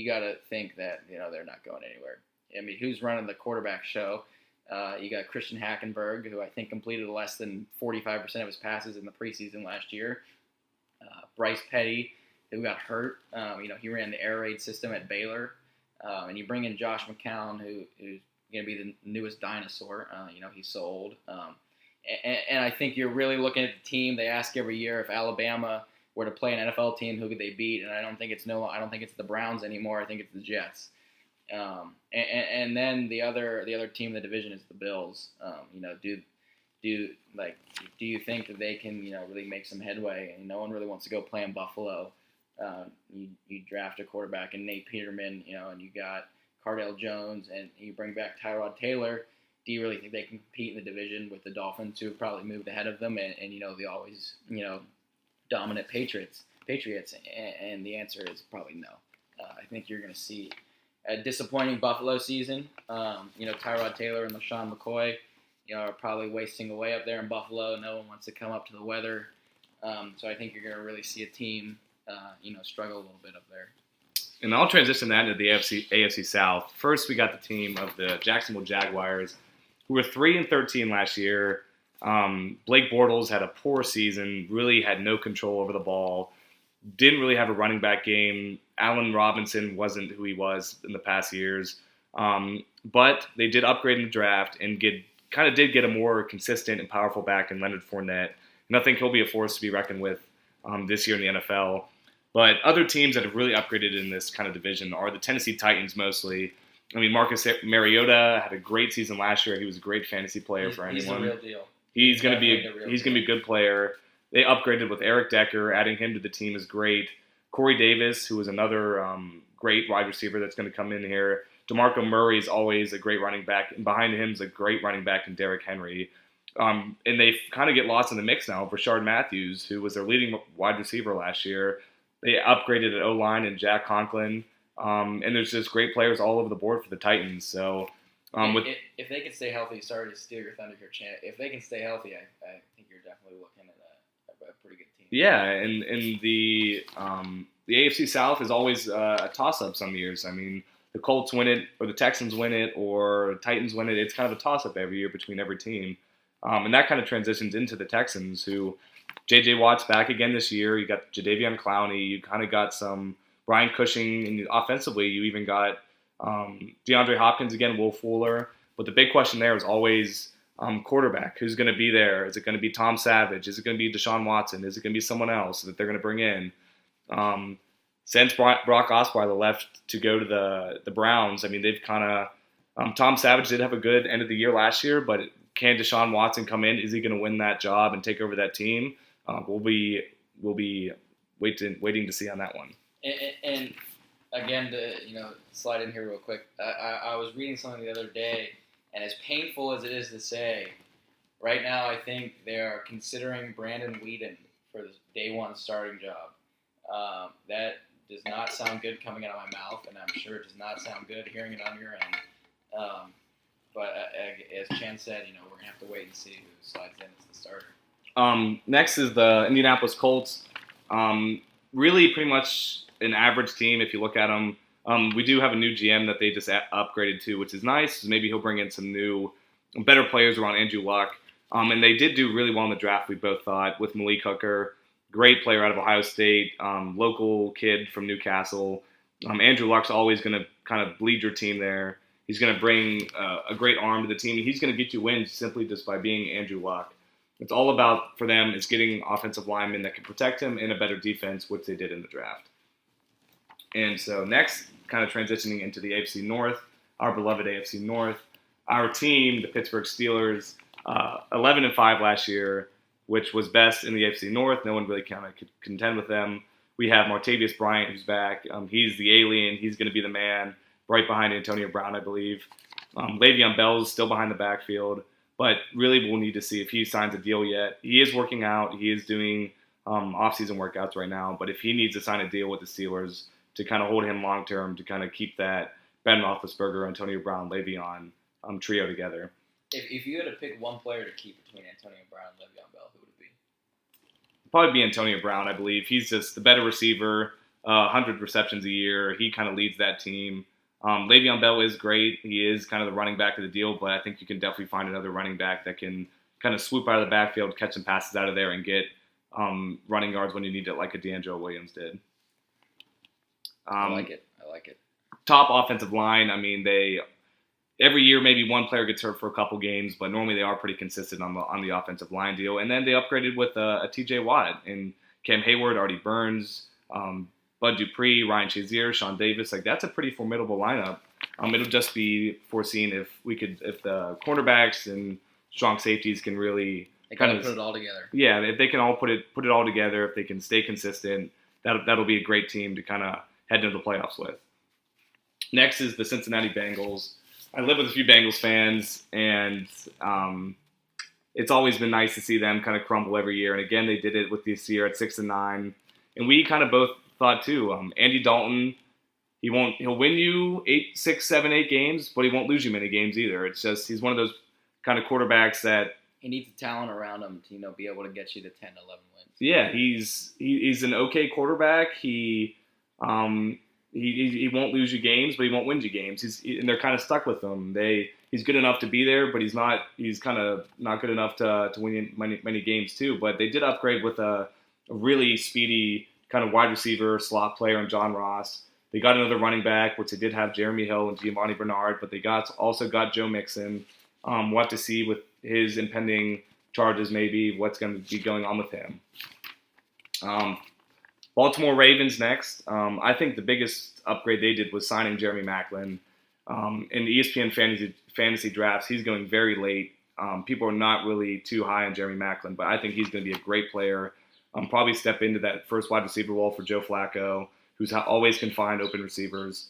got to think that, they're not going anywhere. I mean, who's running the quarterback show? You got Christian Hackenberg, who I think completed less than 45% of his passes in the preseason last year. Bryce Petty, who got hurt. He ran the air raid system at Baylor. And you bring in Josh McCown, who's going to be the newest dinosaur. He's so old. And I think you're really looking at the team. They ask every year if Alabama were to play an NFL team, who could they beat? And I don't think it's the Browns anymore. I think it's the Jets. And then the other team in the division is the Bills. Do you think that they can really make some headway? And no one really wants to go play in Buffalo. You draft a quarterback in Nate Peterman, and you got Cardale Jones, and you bring back Tyrod Taylor. Do you really think they can compete in the division with the Dolphins, who have probably moved ahead of them, and the always dominant Patriots? And the answer is probably no. I think you're going to see a disappointing Buffalo season. Tyrod Taylor and LaShawn McCoy, are probably wasting away up there in Buffalo. No one wants to come up to the weather. So I think you're going to really see a team, struggle a little bit up there. And I'll transition that into the AFC South. First, we got the team of the Jacksonville Jaguars, who were 3-13 last year. Blake Bortles had a poor season, really had no control over the ball, didn't really have a running back game. Allen Robinson wasn't who he was in the past years. But they did upgrade in the draft and did get a more consistent and powerful back in Leonard Fournette. And I think he'll be a force to be reckoned with this year in the NFL. But other teams that have really upgraded in this kind of division are the Tennessee Titans mostly. I mean, Marcus Mariota had a great season last year. He was a great fantasy player for anyone. He's the real deal. He's going to be a good player. They upgraded with Eric Decker. Adding him to the team is great. Corey Davis, who is another great wide receiver that's going to come in here. DeMarco Murray is always a great running back. And behind him is a great running back in Derrick Henry. And they kind of get lost in the mix now. Rashard Matthews, who was their leading wide receiver last year. They upgraded at O-line and Jack Conklin. And there's just great players all over the board for the Titans. So if they can stay healthy, sorry to steal your thunder here, Chan. If they can stay healthy, I think you're definitely looking at a pretty good team. Yeah, and the AFC South is always a toss-up some years. I mean, the Colts win it, or the Texans win it, or Titans win it. It's kind of a toss-up every year between every team. And that kind of transitions into the Texans, who J.J. Watt's back again this year. You got Jadeveon Clowney. You kind of got some Brian Cushing. And offensively, you even got DeAndre Hopkins again, Will Fuller. But the big question there is always quarterback. Who's going to be there? Is it going to be Tom Savage? Is it going to be Deshaun Watson? Is it going to be someone else that they're going to bring in? Since Brock Osweiler left to go to the Browns, I mean, they've kind of Tom Savage did have a good end of the year last year, but can Deshaun Watson come in? Is he going to win that job and take over that team? We'll be waiting to see on that one. And again, to slide in here real quick, I was reading something the other day, and as painful as it is to say, right now I think they are considering Brandon Weeden for the day one starting job. That does not sound good coming out of my mouth, and I'm sure it does not sound good hearing it on your end. But as Chan said, we're going to have to wait and see who slides in as the starter. Next is the Indianapolis Colts. Really pretty much an average team if you look at them. We do have a new GM that they just upgraded to, which is nice. Maybe he'll bring in some new, better players around Andrew Luck. And they did do really well in the draft, we both thought, with Malik Hooker. Great player out of Ohio State, local kid from Newcastle. Andrew Luck's always going to kind of lead your team there. He's going to bring a great arm to the team. He's going to get you wins simply just by being Andrew Luck. It's all about, for them, is getting offensive linemen that can protect him and a better defense, which they did in the draft. And so next, kind of transitioning into the AFC North, our beloved AFC North. Our team, the Pittsburgh Steelers, 11-5 last year, which was best in the AFC North. No one really kind of could contend with them. We have Martavius Bryant, who's back. He's the alien. He's going to be the man, right behind Antonio Brown, I believe. Le'Veon Bell is still behind the backfield, but really we'll need to see if he signs a deal yet. He is working out. He is doing off-season workouts right now, but if he needs to sign a deal with the Steelers to kind of hold him long-term, to kind of keep that Ben Roethlisberger, Antonio Brown, Le'Veon trio together. If you had to pick one player to keep between Antonio Brown and Le'Veon Bell, who would it be? Probably be Antonio Brown, I believe. He's just the better receiver, 100 receptions a year. He kind of leads that team. Le'Veon Bell is great. He is kind of the running back of the deal, but I think you can definitely find another running back that can kind of swoop out of the backfield, catch some passes out of there, and get running yards when you need it, like a D'Angelo Williams did. I like it. Top offensive line, I mean, every year maybe one player gets hurt for a couple games, but normally they are pretty consistent on the offensive line deal. And then they upgraded with a T.J. Watt and Cam Hayward, Artie Burns, Bud Dupree, Ryan Shazier, Sean Davis. Like, that's a pretty formidable lineup. It'll just be foreseen if the cornerbacks and strong safeties can really kind of put it all together. Yeah, if they can all put it all together, if they can stay consistent, that'll be a great team to kind of head into the playoffs with. Next is the Cincinnati Bengals. I live with a few Bengals fans, and it's always been nice to see them kind of crumble every year. And again, they did it with this year at 6-9, and we kind of both thought too. Andy Dalton, he'll win you 6, 7, 8 games, but he won't lose you many games either. It's just he's one of those kind of quarterbacks that he needs the talent around him to be able to get you to 10, 11 wins. Yeah, he's an okay quarterback. He won't lose you games, but he won't win you games. And they're kind of stuck with him. He's good enough to be there, but he's kind of not good enough to win many games too. But they did upgrade with a really speedy kind of wide receiver slot player in John Ross. They got another running back, which they did have Jeremy Hill and Giovanni Bernard, but they also got Joe Mixon. We'll have to see with his impending charges maybe what's going to be going on with him. Baltimore Ravens next. I think the biggest upgrade they did was signing Jeremy Maclin. In the ESPN fantasy drafts, he's going very late. People are not really too high on Jeremy Maclin, but I think he's going to be a great player. Probably step into that first wide receiver role for Joe Flacco, who's always can find open receivers.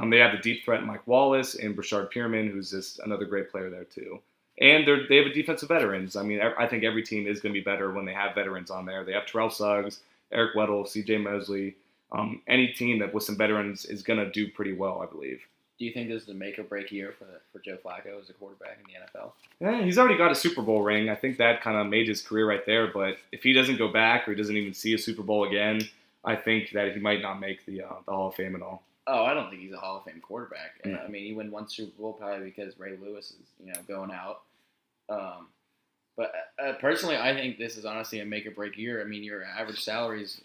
They have the deep threat Mike Wallace and Brashard Perriman, who's just another great player there too. And they have a defensive veterans. I mean, I think every team is going to be better when they have veterans on there. They have Terrell Suggs, Eric Weddle, C.J. Mosley. Any team that with some veterans is going to do pretty well, I believe. Do you think this is a make or break year for Joe Flacco as a quarterback in the NFL? Yeah, he's already got a Super Bowl ring. I think that kind of made his career right there. But if he doesn't go back or he doesn't even see a Super Bowl again, I think that he might not make the Hall of Fame at all. Oh, I don't think he's a Hall of Fame quarterback. I mean, he won one Super Bowl probably because Ray Lewis is going out. But personally, I think this is honestly a make or break year. I mean, your average salary is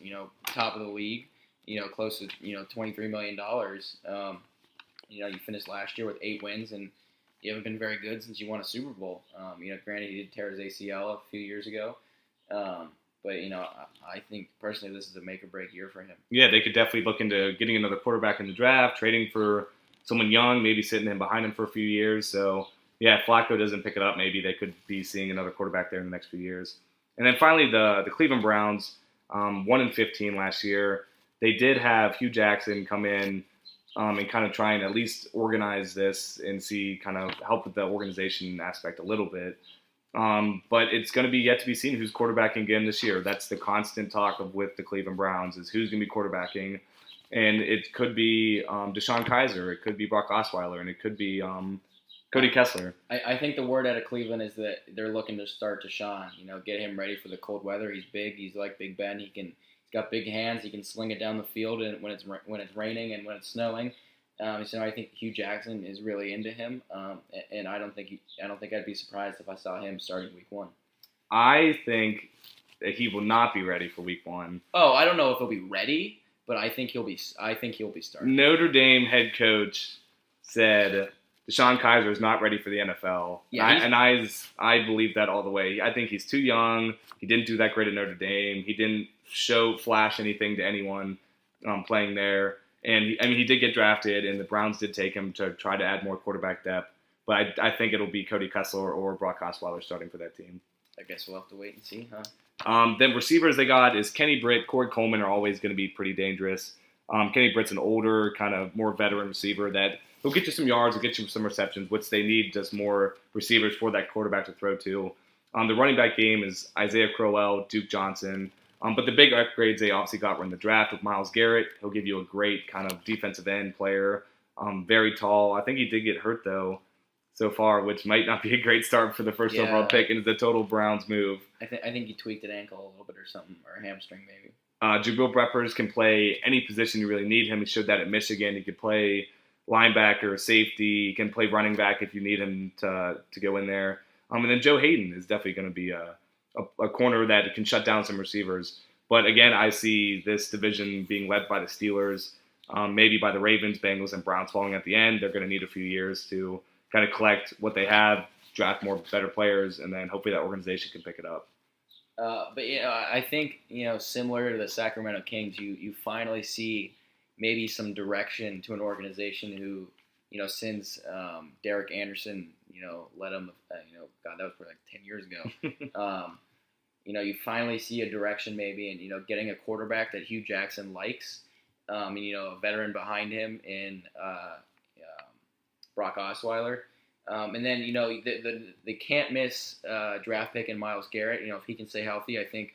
top of the league, close to $23 million. You finished last year with 8 wins, and you haven't been very good since you won a Super Bowl. Granted, he did tear his ACL a few years ago, but I think personally this is a make or break year for him. Yeah, they could definitely look into getting another quarterback in the draft, trading for someone young, maybe sitting in behind him for a few years. So yeah, if Flacco doesn't pick it up, maybe they could be seeing another quarterback there in the next few years. And then finally, the Cleveland Browns, 1-15 last year. They did have Hugh Jackson come in and kind of try and at least organize this and see kind of help with the organization aspect a little bit. But it's going to be yet to be seen who's quarterbacking again this year. That's the constant talk with the Cleveland Browns is who's going to be quarterbacking. And it could be Deshaun Kaiser, it could be Brock Osweiler, and it could be Cody Kessler. I think the word out of Cleveland is that they're looking to start Deshaun. Get him ready for the cold weather. He's big. He's like Big Ben. He's got big hands. He can sling it down the field and when it's raining and when it's snowing. So I think Hugh Jackson is really into him, and I don't think I'd be surprised if I saw him starting Week 1. I think that he will not be ready for Week 1. Oh, I don't know if he'll be ready. But I think he'll be starting. Notre Dame head coach said Deshaun Kaiser is not ready for the NFL. Yeah, I believe that all the way. I think he's too young. He didn't do that great at Notre Dame. He didn't flash anything to anyone playing there. And he did get drafted, and the Browns did take him to try to add more quarterback depth. But I think it'll be Cody Kessler or Brock Osweiler starting for that team. I guess we'll have to wait and see, huh? Then receivers they got is Kenny Britt, Corey Coleman are always going to be pretty dangerous. Kenny Britt's an older, kind of more veteran receiver that will get you some yards, will get you some receptions, which they need just more receivers for that quarterback to throw to. The running back game is Isaiah Crowell, Duke Johnson. But the big upgrades they obviously got were in the draft with Myles Garrett. He'll give you a great kind of defensive end player, very tall. I think he did get hurt, though, so far, which might not be a great start for the first overall pick, and it's a total Browns move. I think he tweaked an ankle a little bit or something, or a hamstring maybe. Jabril Peppers can play any position you really need him. He showed that at Michigan. He could play linebacker, safety. He can play running back if you need him to go in there. And then Joe Hayden is definitely going to be a corner that can shut down some receivers. But again, I see this division being led by the Steelers, maybe by the Ravens, Bengals, and Browns falling at the end. They're going to need a few years to kind of collect what they have, draft more better players, and then hopefully that organization can pick it up. But I think similar to the Sacramento Kings, you finally see maybe some direction to an organization who since Derek Anderson let him God, that was probably like 10 years ago. You finally see a direction maybe, and getting a quarterback that Hugh Jackson likes, and a veteran behind him in Brock Osweiler. And then, the can't miss draft pick in Myles Garrett. If he can stay healthy, I think,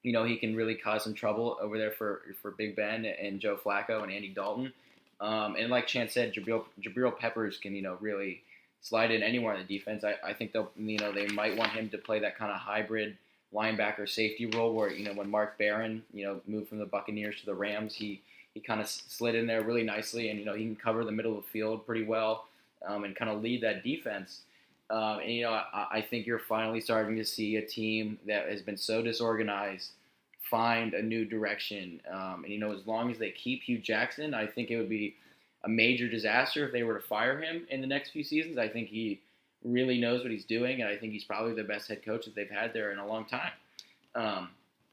he can really cause some trouble over there for Big Ben and Joe Flacco and Andy Dalton. And like Chance said, Jabril Peppers can, really slide in anywhere in the defense. I think they might want him to play that kind of hybrid linebacker safety role where, when Mark Barron, moved from the Buccaneers to the Rams, he kind of slid in there really nicely, and, he can cover the middle of the field pretty well. And kind of lead that defense. I think you're finally starting to see a team that has been so disorganized find a new direction. And as long as they keep Hugh Jackson, I think it would be a major disaster if they were to fire him in the next few seasons. I think he really knows what he's doing, and I think he's probably the best head coach that they've had there in a long time.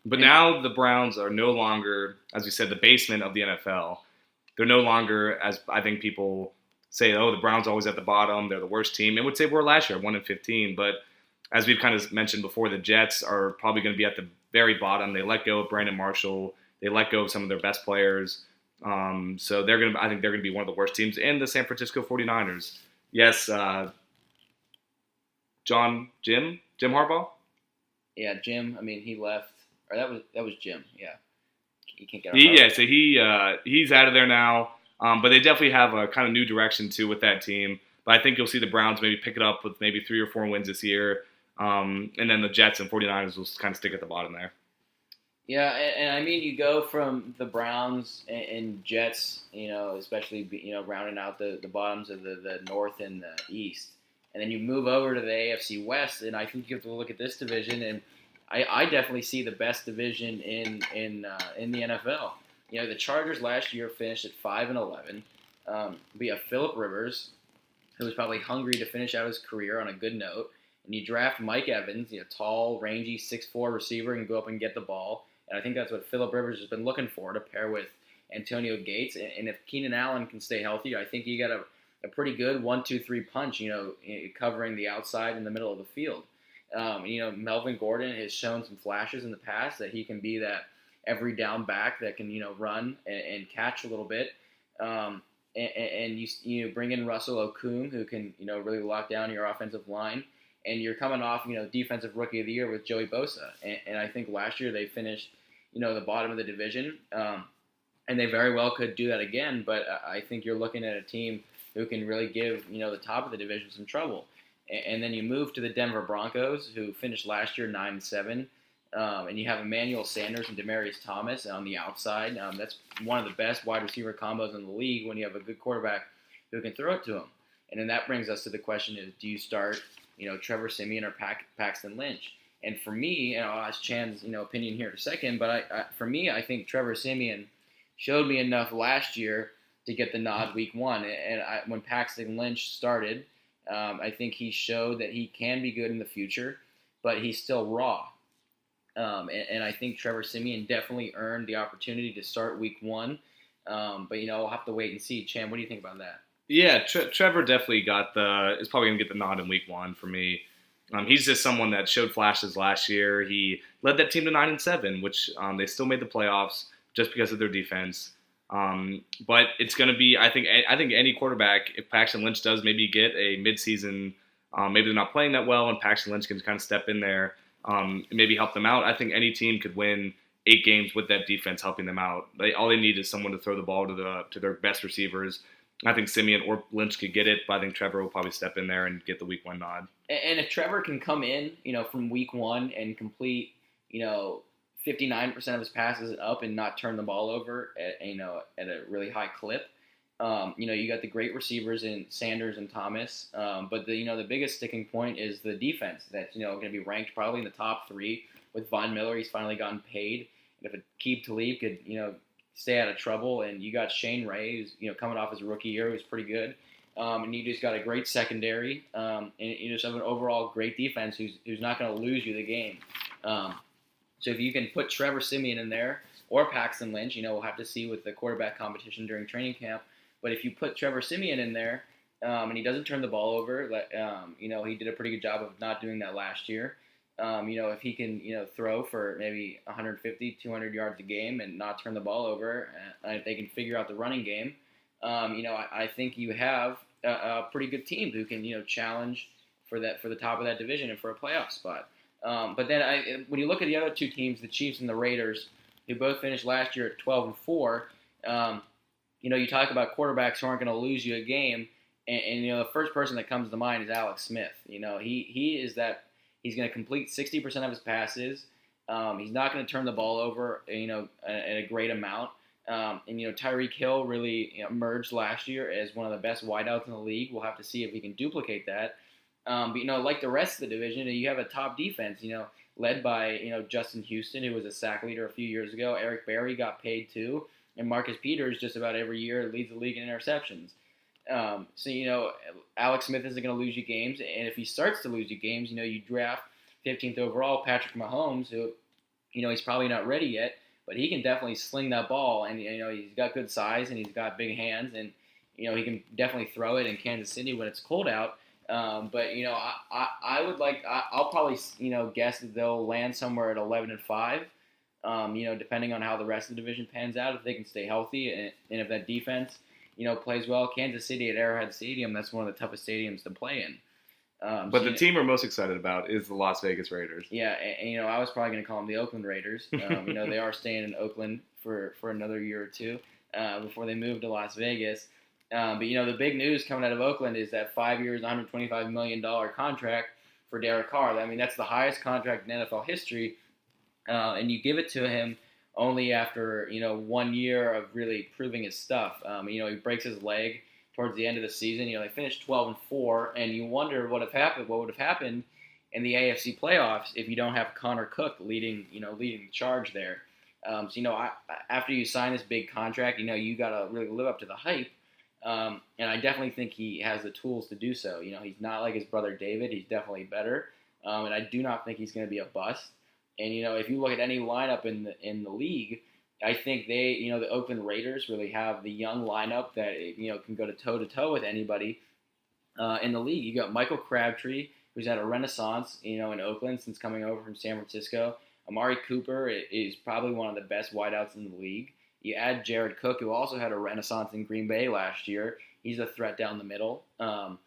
But now the Browns are no longer, as we said, the basement of the NFL. They're no longer, as I think people say, oh, the Browns always at the bottom, they're the worst team. And would say we're last year, 1-15. But as we've kind of mentioned before, the Jets are probably going to be at the very bottom. They let go of Brandon Marshall. They let go of some of their best players. So I think they're going to be one of the worst teams. And the San Francisco 49ers. Yes, Jim Harbaugh? Yeah, Jim. I mean, he left. Or that was Jim. Yeah, he can't get. So he's out of there now. But they definitely have a kind of new direction too with that team. But I think you'll see the Browns maybe pick it up with maybe 3 or 4 wins this year, and then the Jets and 49ers will kind of stick at the bottom there. Yeah, and I mean, you go from the Browns and Jets, especially rounding out the bottoms of the North and the East. And then you move over to the AFC West, and I think you have to look at this division, and I definitely see the best division in the NFL. The Chargers last year finished at 5-11. We have Phillip Rivers, who was probably hungry to finish out his career on a good note. And you draft Mike Evans, tall, rangy, 6'4" receiver, and go up and get the ball. And I think that's what Phillip Rivers has been looking for, to pair with Antonio Gates. And if Keenan Allen can stay healthy, I think you got a pretty good 1-2-3 punch, covering the outside and the middle of the field. Melvin Gordon has shown some flashes in the past that he can be that every down back that can, run and catch a little bit. And you bring in Russell Okung, who can, really lock down your offensive line. And you're coming off, Defensive Rookie of the Year with Joey Bosa. And I think last year they finished, the bottom of the division. And they very well could do that again. But I think you're looking at a team who can really give, the top of the division some trouble. And then you move to the Denver Broncos, who finished last year 9-7. And you have Emmanuel Sanders and Demaryius Thomas on the outside. That's one of the best wide receiver combos in the league when you have a good quarterback who can throw it to him. And then that brings us to the question is, do you start, Trevor Siemian or Paxton Lynch? And for me, I'll ask Chan's, opinion here in a second, but for me, I think Trevor Siemian showed me enough last year to get the nod week one. And when Paxton Lynch started, I think he showed that he can be good in the future, but he's still raw. And I think Trevor Siemian definitely earned the opportunity to start week one. But, we'll have to wait and see. Chan, what do you think about that? Yeah, Trevor definitely is probably going to get the nod in week one for me. He's just someone that showed flashes last year. He led that team to 9-7, which they still made the playoffs just because of their defense. But it's going to be, I think any quarterback, if Paxton Lynch does maybe get a midseason, maybe they're not playing that well, and Paxton Lynch can kind of step in there, maybe help them out. I think any team could win 8 games with that defense helping them out. All they need is someone to throw the ball to their best receivers. I think Siemian or Lynch could get it, but I think Trevor will probably step in there and get the week one nod. And if Trevor can come in, from week one and complete, 59% of his passes up and not turn the ball over at a really high clip, you got the great receivers in Sanders and Thomas. But the biggest sticking point is the defense that's, going to be ranked probably in the top 3 with Von Miller. He's finally gotten paid. And if Aqib Talib could, stay out of trouble, and you got Shane Ray, who's, coming off his rookie year, who's pretty good. And you just got a great secondary, and you just have an overall great defense who's not going to lose you the game. So if you can put Trevor Siemian in there or Paxton Lynch, we'll have to see with the quarterback competition during training camp. But if you put Trevor Siemian in there, and he doesn't turn the ball over, he did a pretty good job of not doing that last year. If he can, throw for maybe 150, 200 yards a game and not turn the ball over, and if they can figure out the running game, I think you have a pretty good team who can, challenge for the top of that division and for a playoff spot. But then when you look at the other 2 teams, the Chiefs and the Raiders, who both finished last year at 12-4, you talk about quarterbacks who aren't going to lose you a game, and the first person that comes to mind is Alex Smith. He is that. He's going to complete 60% of his passes. He's not going to turn the ball over, at a great amount. And Tyreek Hill really emerged last year as one of the best wideouts in the league. We'll have to see if he can duplicate that. But like the rest of the division, you have a top defense, led by, Justin Houston, who was a sack leader a few years ago. Eric Berry got paid too. And Marcus Peters just about every year leads the league in interceptions. So, Alex Smith isn't going to lose you games. And if he starts to lose you games, you draft 15th overall Patrick Mahomes, who, he's probably not ready yet, but he can definitely sling that ball. And, he's got good size and he's got big hands. And, he can definitely throw it in Kansas City when it's cold out. But, I'll probably, guess that they'll land somewhere at 11-5. Depending on how the rest of the division pans out, if they can stay healthy and if that defense plays well. Kansas City at Arrowhead Stadium, that's one of the toughest stadiums to play in. But the team we're most excited about is the Las Vegas Raiders. Yeah, and I was probably going to call them the Oakland Raiders. They are staying in Oakland for another year or two before they move to Las Vegas. But the big news coming out of Oakland is that 5 years, $125 million contract for Derek Carr. I mean, that's the highest contract in NFL history, and you give it to him only after 1 year of really proving his stuff. He breaks his leg towards the end of the seaon. They finished 12-4, and you wonder what would have happened in the AFC playoffs if you don't have Connor Cook leading the charge there. After you sign this big contract, you got to really live up to the hype. And I definitely think he has the tools to do so. He's not like his brother David. He's definitely better. And I do not think he's going to be a bust. And, if you look at any lineup in the league, I think the Oakland Raiders really have the young lineup that, can go toe-to-toe with anybody in the league. You got Michael Crabtree, who's had a renaissance, in Oakland since coming over from San Francisco. Amari Cooper is probably one of the best wideouts in the league. You add Jared Cook, who also had a renaissance in Green Bay last year. He's a threat down the middle. And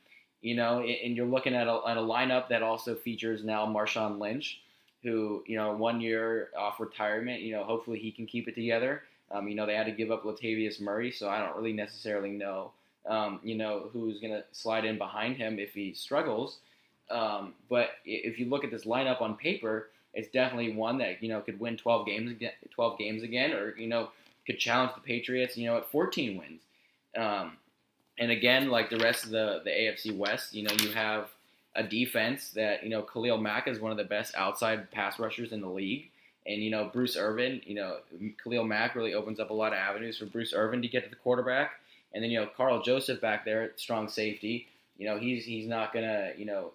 you're looking at a lineup that also features now Marshawn Lynch, who, 1 year off retirement, hopefully he can keep it together. They had to give up Latavius Murray, so I don't really necessarily know, who's going to slide in behind him if he struggles. But if you look at this lineup on paper, it's definitely one that, could win 12 games again, or, could challenge the Patriots, at 14 wins. And again, like the rest of the AFC West, you have a defense that, Khalil Mack is one of the best outside pass rushers in the league. And, Bruce Irvin, Khalil Mack really opens up a lot of avenues for Bruce Irvin to get to the quarterback. And then, Carl Joseph back there at strong safety, he's not going to,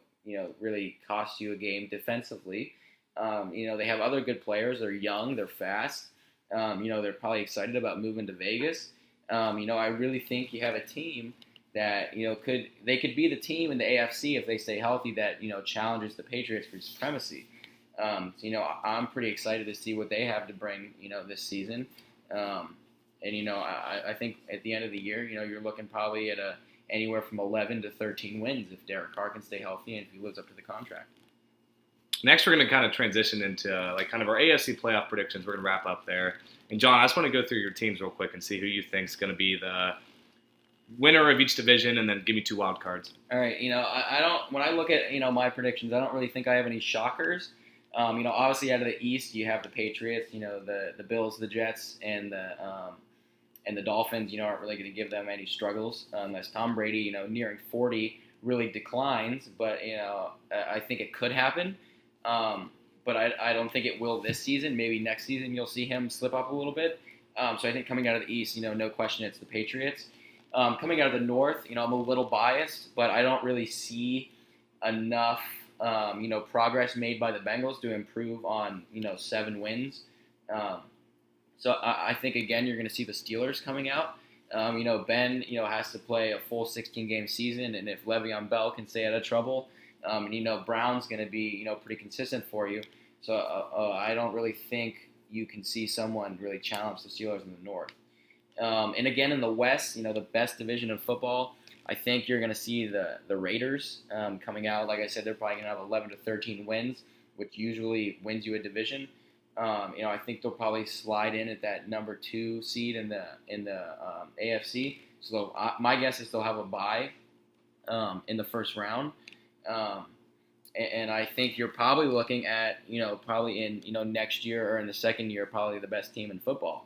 really cost you a game defensively. They have other good players. They're young. They're fast. They're probably excited about moving to Vegas. I really think you have a team that, they could be the team in the AFC if they stay healthy that, challenges the Patriots for supremacy. I'm pretty excited to see what they have to bring, this season. I think at the end of the year, you're looking probably at anywhere from 11 to 13 wins if Derek Carr can stay healthy and if he lives up to the contract. Next, we're going to kind of transition into kind of our AFC playoff predictions. We're going to wrap up there. And John, I just want to go through your teams real quick and see who you think is going to be the winner of each division, and then give me 2 wild cards. All right. I don't. When I look at my predictions, I don't really think I have any shockers. Obviously out of the East, you have the Patriots. The Bills, the Jets, and the Dolphins. Aren't really going to give them any struggles unless Tom Brady, nearing 40, really declines. But I think it could happen. But I don't think it will this season. Maybe next season you'll see him slip up a little bit. So I think coming out of the East, no question it's the Patriots. Coming out of the North, I'm a little biased, but I don't really see enough, progress made by the Bengals to improve on, 7 wins. So I think, again, you're going to see the Steelers coming out. Ben, has to play a full 16-game season, and if Le'Veon Bell can stay out of trouble, Brown's going to be, pretty consistent for you. So I don't really think you can see someone really challenge the Steelers in the North. And again, in the West, the best division of football, I think you're going to see the Raiders coming out. Like I said, they're probably going to have 11 to 13 wins, which usually wins you a division. I think they'll probably slide in at that number 2 seed in the AFC. So my guess is they'll have a bye in the first round. And I think you're probably looking at, probably in, next year or in the second year, probably the best team in football.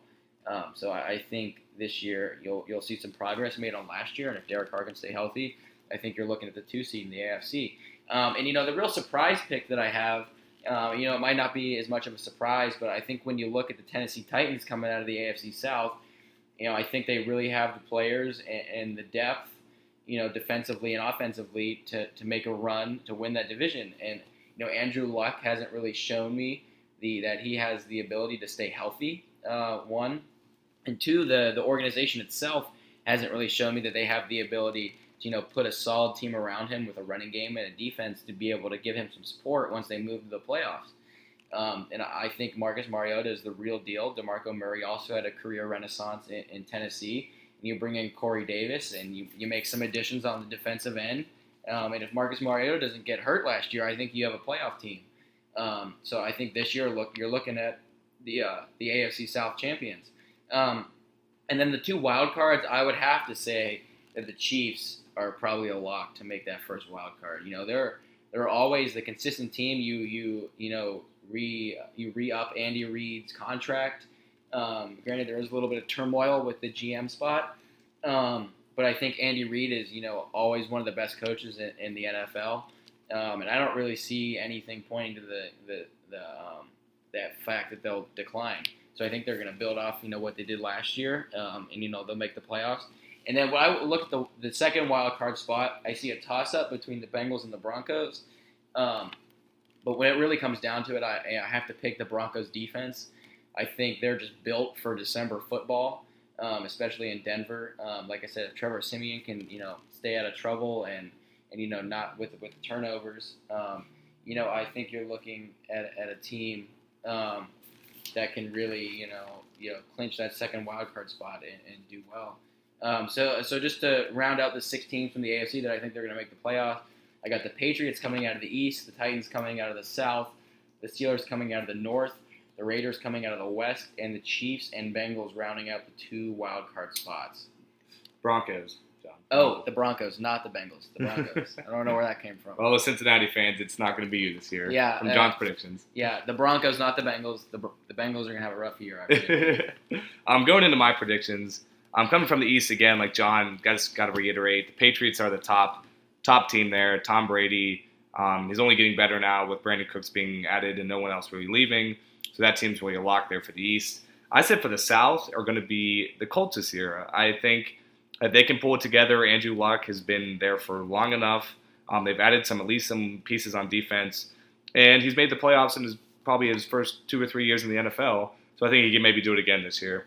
So I think this year you'll see some progress made on last year, and if Derek Carr can stay healthy, I think you're looking at the 2 seed in the AFC. And the real surprise pick that I have, it might not be as much of a surprise, but I think when you look at the Tennessee Titans coming out of the AFC South, I think they really have the players and the depth, defensively and offensively to make a run to win that division. And Andrew Luck hasn't really shown me that he has the ability to stay healthy. 1. And 2, the organization itself hasn't really shown me that they have the ability to, put a solid team around him with a running game and a defense to be able to give him some support once they move to the playoffs. And I think Marcus Mariota is the real deal. DeMarco Murray also had a career renaissance in Tennessee. And you bring in Corey Davis and you make some additions on the defensive end. And if Marcus Mariota doesn't get hurt last year, I think you have a playoff team. So I think this year you're looking at the AFC South champions. And then the 2 wild cards, I would have to say that the Chiefs are probably a lock to make that first wild card. They're always the consistent team. You re-up Andy Reid's contract. Granted, there was a little bit of turmoil with the GM spot. but I think Andy Reid is, always one of the best coaches in the NFL, and I don't really see anything pointing to that fact that they'll decline. So I think they're going to build off, what they did last year, and they'll make the playoffs. And then when I look at the second wild card spot, I see a toss up between the Bengals and the Broncos. But when it really comes down to it, I have to pick the Broncos defense. I think they're just built for December football, especially in Denver. Like I said, if Trevor Siemian can, stay out of trouble and not with turnovers, I think you're looking at a team that can really, clinch that second wild card spot and do well. So just to round out the 6 teams from the AFC that I think they're going to make the playoff, I got the Patriots coming out of the East, the Titans coming out of the South, the Steelers coming out of the North, the Raiders coming out of the West, and the Chiefs and Bengals rounding out the 2 wild card spots. Broncos, John. Oh, the Broncos, not the Bengals. The Broncos. I don't know where that came from. Well, the Cincinnati fans, it's not going to be you this year. Yeah, from John's predictions. Yeah, the Broncos, not the Bengals. The Bengals are going to have a rough year, I think. I'm going into my predictions. I'm coming from the East again, like John. Got to reiterate, the Patriots are the top team there. Tom Brady, he's only getting better now with Brandon Cooks being added and no one else really leaving. So that team's really a lock there for the East. I said for the South are going to be the Colts this year. I think that they can pull it together. Andrew Luck has been there for long enough. They've added at least some pieces on defense, and he's made the playoffs in probably his first 2 or 3 years in the NFL. So I think he can maybe do it again this year.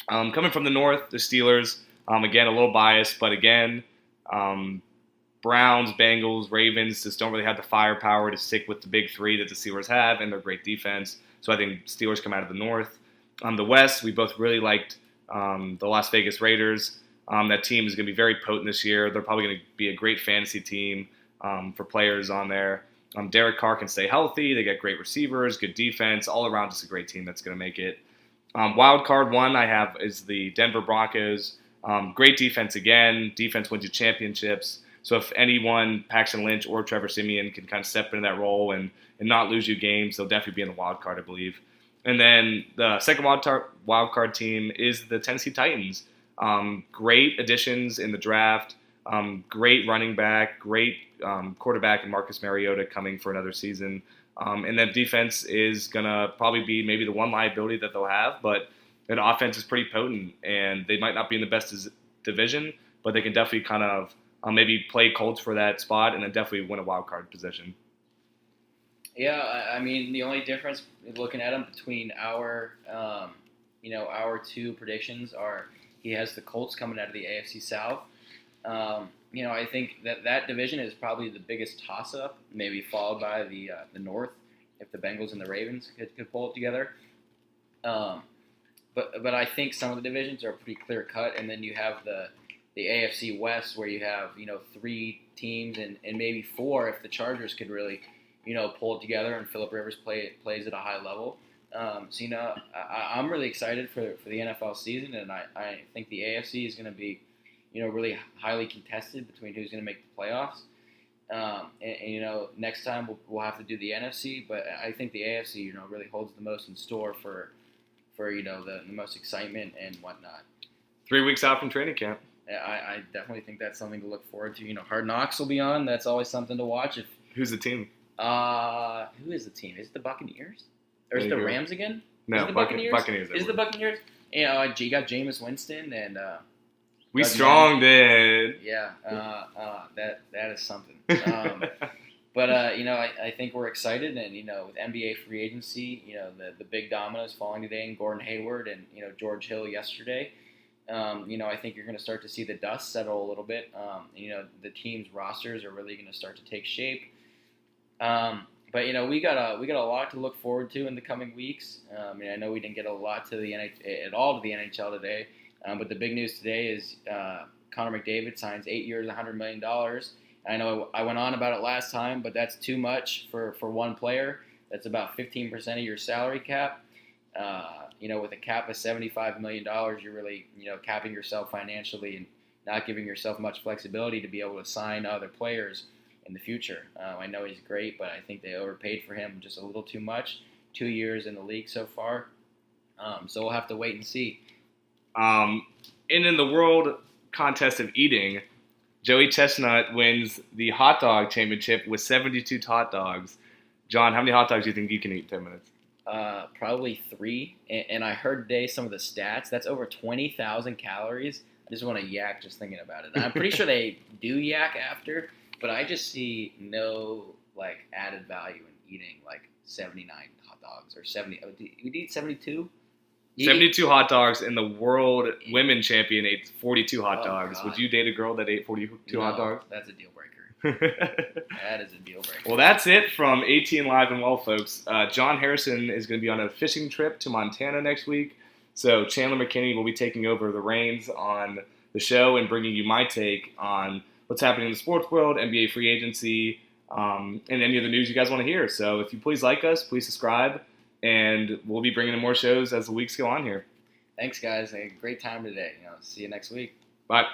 Coming from the North, the Steelers, again, a little biased, but again, Browns, Bengals, Ravens just don't really have the firepower to stick with the big 3 that the Steelers have and their great defense. So I think Steelers come out of the North. The West, we both really liked the Las Vegas Raiders. That team is going to be very potent this year. They're probably going to be a great fantasy team for players on there. Derek Carr can stay healthy. They get great receivers, good defense, all around just a great team that's going to make it. Wild card 1 I have is the Denver Broncos. Great defense again. Defense wins you championships. So if anyone, Paxton Lynch or Trevor Siemian, can kind of step into that role and not lose you games, they'll definitely be in the wild card, I believe. And then the second wild card team is the Tennessee Titans. Great additions in the draft. Great running back. Great quarterback in Marcus Mariota coming for another season. And that defense is going to probably be maybe the one liability that they'll have, but that offense is pretty potent, and they might not be in the best division, but they can definitely kind of maybe play Colts for that spot and then definitely win a wild card position. Yeah, I mean, the only difference looking at them between our 2 predictions are he has the Colts coming out of the AFC South. I think that division is probably the biggest toss-up, maybe followed by the North, if the Bengals and the Ravens could pull it together. But I think some of the divisions are pretty clear-cut, and then you have the AFC West where you have 3 teams and maybe 4 if the Chargers could really pull it together and Phillip Rivers plays at a high level. I'm really excited for the NFL season, and I think the AFC is going to be really highly contested between who's going to make the playoffs. Next time we'll have to do the NFC, but I think the AFC really holds the most in store for the most excitement and whatnot. 3 weeks out from training camp. I definitely think that's something to look forward to. Hard Knocks will be on. That's always something to watch. Who's the team? Who is the team? Is it the Buccaneers? Or is it the Rams again? No, the Buccaneers. Is it the Buccaneers? You got Jameis Winston and we strong then. Yeah, that is something. But I think we're excited, and with NBA free agency, the big dominoes falling today, and Gordon Hayward and George Hill yesterday. I think you're going to start to see the dust settle a little bit. The team's rosters are really going to start to take shape. But we got a lot to look forward to in the coming weeks. I know we didn't get a lot to the NHL today, but the big news today is Connor McDavid signs 8 years, $100 million. I know I went on about it last time, but that's too much for one player. That's about 15% of your salary cap. With a cap of $75 million, you're really capping yourself financially and not giving yourself much flexibility to be able to sign other players in the future. I know he's great, but I think they overpaid for him just a little too much. 2 years in the league so far. So we'll have to wait and see. And in the world contest of eating, Joey Chestnut wins the hot dog championship with 72 hot dogs. John, how many hot dogs do you think you can eat in 10 minutes? Probably 3. And I heard today some of the stats. That's over 20,000 calories. I just want to yak just thinking about it. And I'm pretty sure they do yak after, but I just see no added value in eating 79 hot dogs or 70. Oh, you eat 72? 72 hot dogs, and the world women champion ate 42 hot Oh, dogs. God. Would you date a girl that ate 42 hot dogs? That's a deal breaker. That is a deal breaker. Well, that's it from 18 Live and Well, folks. John Harrison is going to be on a fishing trip to Montana next week, so Chandler McKinney will be taking over the reins on the show and bringing you my take on what's happening in the sports world, NBA free agency, and any of the news you guys want to hear. So if you please like us, please subscribe, and we'll be bringing in more shows as the weeks go on here. Thanks, guys. A great time today. See you next week. Bye.